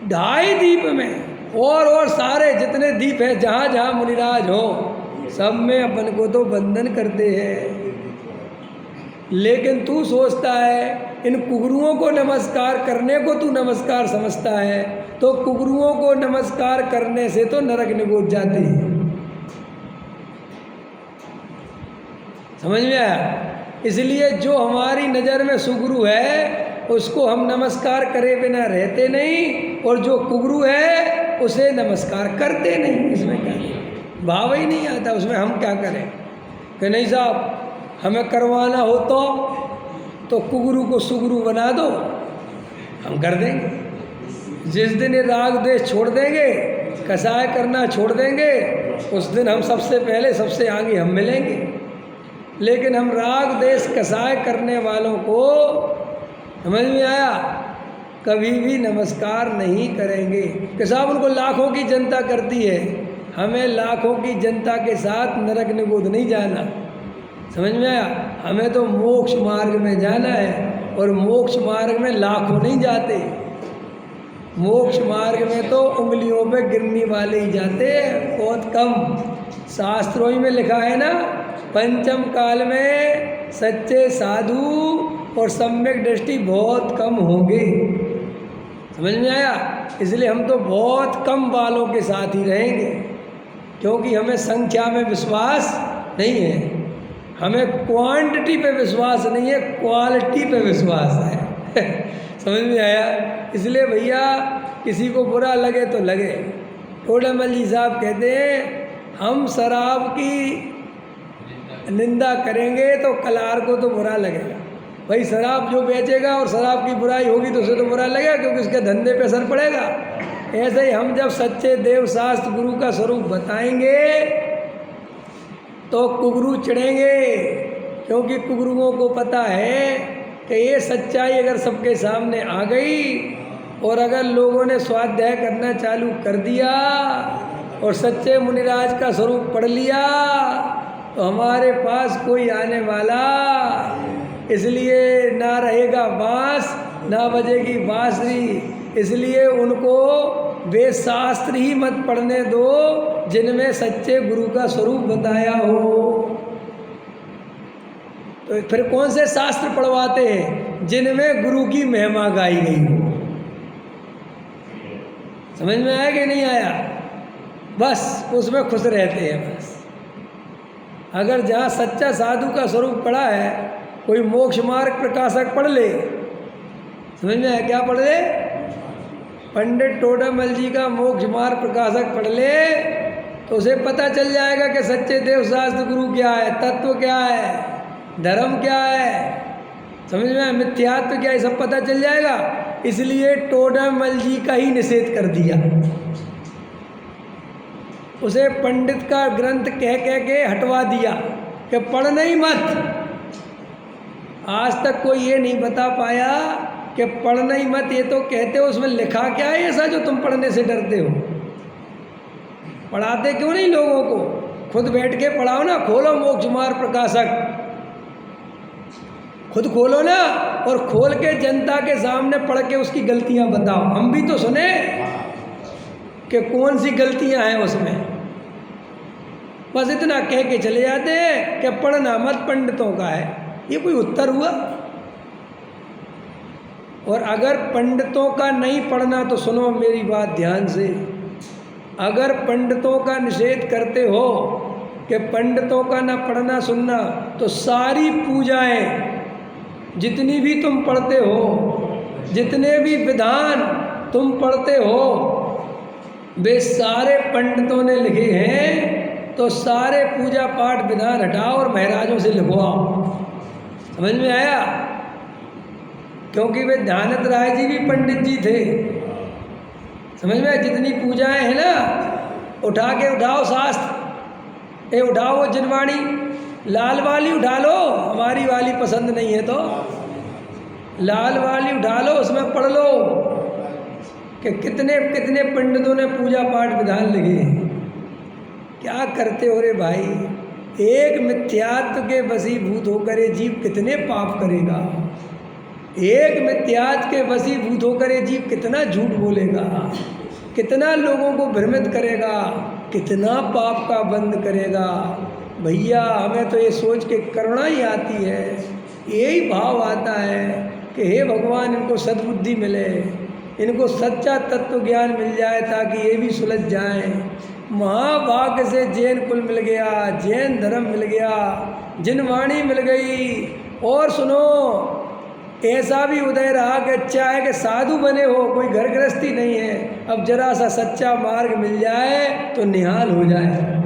2.5 दीप में और सारे जितने दीप है, जहाँ जहाँ मुनिराज हो, सब में अपन को तो वंदन करते हैं। लेकिन तू सोचता है इन कुगरुओं को नमस्कार करने को तू नमस्कार समझता है, तो कुगरुओं को नमस्कार करने से तो नरक निगोच जाते हैं। समझ में आया? इसलिए जो हमारी नज़र में सुगुरु है उसको हम नमस्कार करे बिना रहते नहीं, और जो कुगुरु है उसे नमस्कार करते नहीं। इसमें क्या भाव ही नहीं आता, उसमें हम क्या करें? कि नहीं साहब हमें करवाना हो तो कुगुरु को सुगुरु बना दो, हम कर देंगे। जिस दिन ये राग द्वेष छोड़ देंगे, कसाय करना छोड़ देंगे, उस दिन हम सबसे पहले सबसे आगे हम मिलेंगे। लेकिन हम राग द्वेष कसाय करने वालों को, समझ में आया, कभी भी नमस्कार नहीं करेंगे। कि साहब उनको लाखों की जनता करती है, हमें लाखों की जनता के साथ नरक निगोद नहीं जाना। समझ में आया? हमें तो मोक्ष मार्ग में जाना है, और मोक्ष मार्ग में लाखों नहीं जाते, मोक्ष मार्ग में तो उंगलियों पे गिरने वाले ही जाते हैं, बहुत कम। शास्त्रों ही में लिखा है ना, पंचम काल में सच्चे साधु और सम्यक दृष्टि बहुत कम होंगे। समझ में आया? इसलिए हम तो बहुत कम वालों के साथ ही रहेंगे, क्योंकि हमें संख्या में विश्वास नहीं है, हमें क्वांटिटी पे विश्वास नहीं है, क्वालिटी पे विश्वास है। समझ में आया? इसलिए भैया किसी को बुरा लगे तो लगे। टोडामल जी साहब कहते हैं हम शराब की निंदा करेंगे तो कलार को तो बुरा लगेगा। भाई शराब जो बेचेगा और शराब की बुराई होगी तो उसे तो बुरा लगेगा, क्योंकि उसके धंधे पे असर पड़ेगा। ऐसे ही हम जब सच्चे देव शास्त्र गुरु का स्वरूप बताएंगे तो कुगरू चिढ़ेंगे, क्योंकि कुगरुओं को पता है कि ये सच्चाई अगर सबके सामने आ गई और अगर लोगों ने स्वाध्याय करना चालू कर दिया और सच्चे मुनिराज का स्वरूप पढ़ लिया तो हमारे पास कोई आने वाला, इसलिए ना रहेगा बांस ना बजेगी बांसुरी। इसलिए उनको वे शास्त्र ही मत पढ़ने दो जिनमें सच्चे गुरु का स्वरूप बताया हो। तो फिर कौन से शास्त्र पढ़वाते हैं? जिनमें गुरु की महिमा गाई गई हो। समझ में आया कि नहीं आया? बस उसमें खुश रहते हैं बस। अगर जहाँ सच्चा साधु का स्वरूप पढ़ा है, कोई मोक्ष मार्ग प्रकाशक पढ़ ले, समझ में आया? क्या पढ़ ले? पंडित टोडामल जी का मोक्ष मार्ग प्रकाशक पढ़ ले तो उसे पता चल जाएगा कि सच्चे देव शास्त्र गुरु क्या है, तत्व क्या है, धर्म क्या है, समझ में आया? मिथ्यात्व क्या है, सब पता चल जाएगा। इसलिए टोडामल जी का ही निषेध कर दिया, उसे पंडित का ग्रंथ कह कह के हटवा दिया कि पढ़ना ही मत। आज तक कोई ये नहीं बता पाया कि पढ़ना ही मत, ये तो कहते हो, उसमें लिखा क्या है ऐसा जो तुम पढ़ने से डरते हो? पढ़ाते क्यों नहीं लोगों को? खुद बैठ के पढ़ाओ ना, खोलो मोक्ष मार्ग प्रकाशक, खुद खोलो ना, और खोल के जनता के सामने पढ़ के उसकी गलतियां बताओ। हम भी तो सुने कि कौन सी गलतियां हैं उसमें। बस इतना कह के चले जाते हैं कि पढ़ना मत पंडितों का है। ये कोई उत्तर हुआ? और अगर पंडितों का नहीं पढ़ना तो सुनो मेरी बात ध्यान से, अगर पंडितों का निषेध करते हो कि पंडितों का ना पढ़ना सुनना, तो सारी पूजाएं जितनी भी तुम पढ़ते हो, जितने भी विधान तुम पढ़ते हो, वे सारे पंडितों ने लिखे हैं। तो सारे पूजा पाठ विधान हटाओ और महाराजों से लिखवाओ। समझ में आया? क्योंकि वे ध्यानत राय जी भी पंडित जी थे। समझ में? जितनी पूजाएं हैं ना, उठा के उठाओ शास्त्र, ये उठाओ वो जिनवाणी, लाल वाली उठा लो, हमारी वाली पसंद नहीं है तो लाल वाली उठा लो, उसमें पढ़ लो कि कितने कितने पंडितों ने पूजा पाठ विधान लिखे हैं। क्या करते हो रे भाई? एक मिथ्यात्व के वशीभूत होकर ये जीव कितने पाप करेगा? एक मिथ्यात्व के वशीभूत होकर ये जीव कितना झूठ बोलेगा, कितना लोगों को भ्रमित करेगा, कितना पाप का बंद करेगा। भैया हमें तो ये सोच के करुणा ही आती है, यही भाव आता है कि हे भगवान इनको सद्बुद्धि मिले, इनको सच्चा तत्व ज्ञान मिल जाए ताकि ये भी सुलझ जाएं। महाभाग्य से जैन कुल मिल गया, जैन धर्म मिल गया, जिनवाणी मिल गई। और सुनो, ऐसा भी उदय रहा कि अच्छा है कि साधु बने हो, कोई घर गृहस्थी नहीं है, अब जरा सा सच्चा मार्ग मिल जाए तो निहाल हो जाए।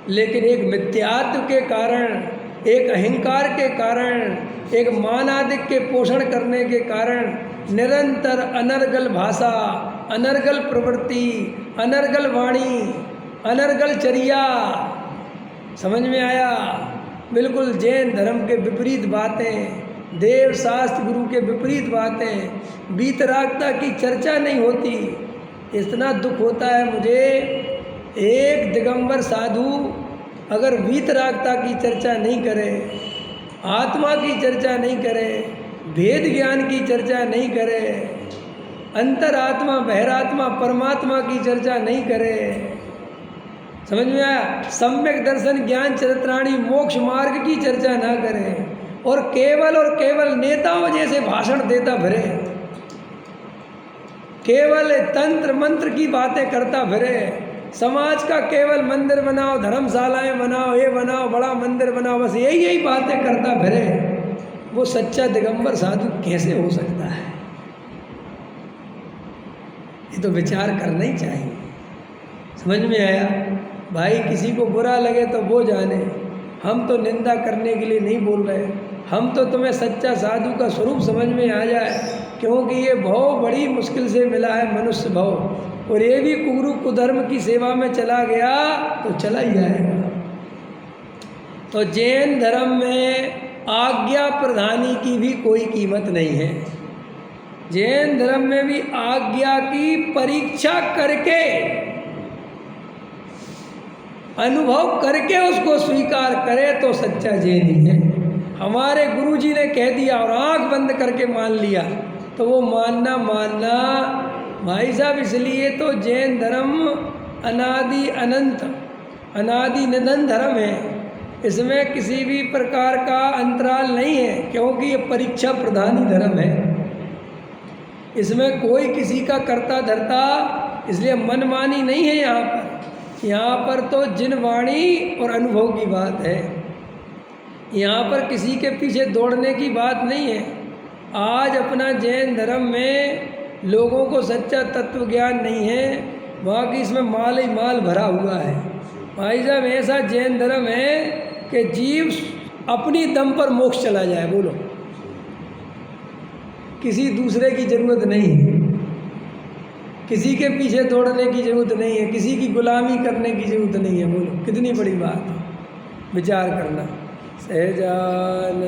लेकिन एक मिथ्यात्व के कारण, एक अहंकार के कारण, एक मानादिक के पोषण करने के कारण निरंतर अनर्गल भाषा, अनर्गल प्रवृत्ति, अनर्गल वाणी, अनर्गल चर्या, समझ में आया? बिल्कुल जैन धर्म के विपरीत बातें, देव शास्त्र गुरु के विपरीत बातें, वीतरागता की चर्चा नहीं होती। इतना दुख होता है मुझे, एक दिगंबर साधु अगर वीतरागता की चर्चा नहीं करे, आत्मा की चर्चा नहीं करे, भेद ज्ञान की चर्चा नहीं करे, अंतरात्मा बहिरात्मा परमात्मा की चर्चा नहीं करे। समझ में आया? सम्यक दर्शन ज्ञान चरित्राणी मोक्ष मार्ग की चर्चा ना करें और केवल नेताओं जैसे भाषण देता फिरे, केवल तंत्र मंत्र की बातें करता फिरे, समाज का केवल मंदिर बनाओ, धर्मशालाएं बनाओ, ये बनाओ, बड़ा मंदिर बनाओ, बस यही बातें करता फिरे, वो सच्चा दिगंबर साधु कैसे हो सकता है? ये तो विचार करना ही चाहिए। समझ में आया? भाई किसी को बुरा लगे तो वो जाने, हम तो निंदा करने के लिए नहीं बोल रहे, हम तो तुम्हें सच्चा साधु का स्वरूप समझ में आ जाए, क्योंकि ये भव बड़ी मुश्किल से मिला है मनुष्य भव, और ये भी कुगुरु कुधर्म की सेवा में चला गया तो चला ही जाएगा। तो जैन धर्म में आज्ञा प्रधानी की भी कोई कीमत नहीं है। जैन धर्म में भी आज्ञा की परीक्षा करके, अनुभव करके उसको स्वीकार करे तो सच्चा जैन ही है। हमारे गुरुजी ने कह दिया और आंख बंद करके मान लिया तो वो मानना भाई साहब। इसलिए तो जैन धर्म अनादि अनंत अनादि निधन धर्म है, इसमें किसी भी प्रकार का अंतराल नहीं है, क्योंकि ये परीक्षा प्रधानी धर्म है। इसमें कोई किसी का कर्ता धर्ता इसलिए मनमानी नहीं है। यहाँ पर तो जिन वाणी और अनुभव की बात है, यहाँ पर किसी के पीछे दौड़ने की बात नहीं है। आज अपना जैन धर्म में लोगों को सच्चा तत्व ज्ञान नहीं है, वहाँ की इसमें माल ही माल भरा हुआ है। भाई साहब ऐसा जैन धर्म है कि जीव अपनी दम पर मोक्ष चला जाए, बोलो, किसी दूसरे की ज़रूरत नहीं है, किसी के पीछे दौड़ने की ज़रूरत नहीं है, किसी की गुलामी करने की ज़रूरत नहीं है। बोलो कितनी बड़ी बात है, विचार करना। सहजानंद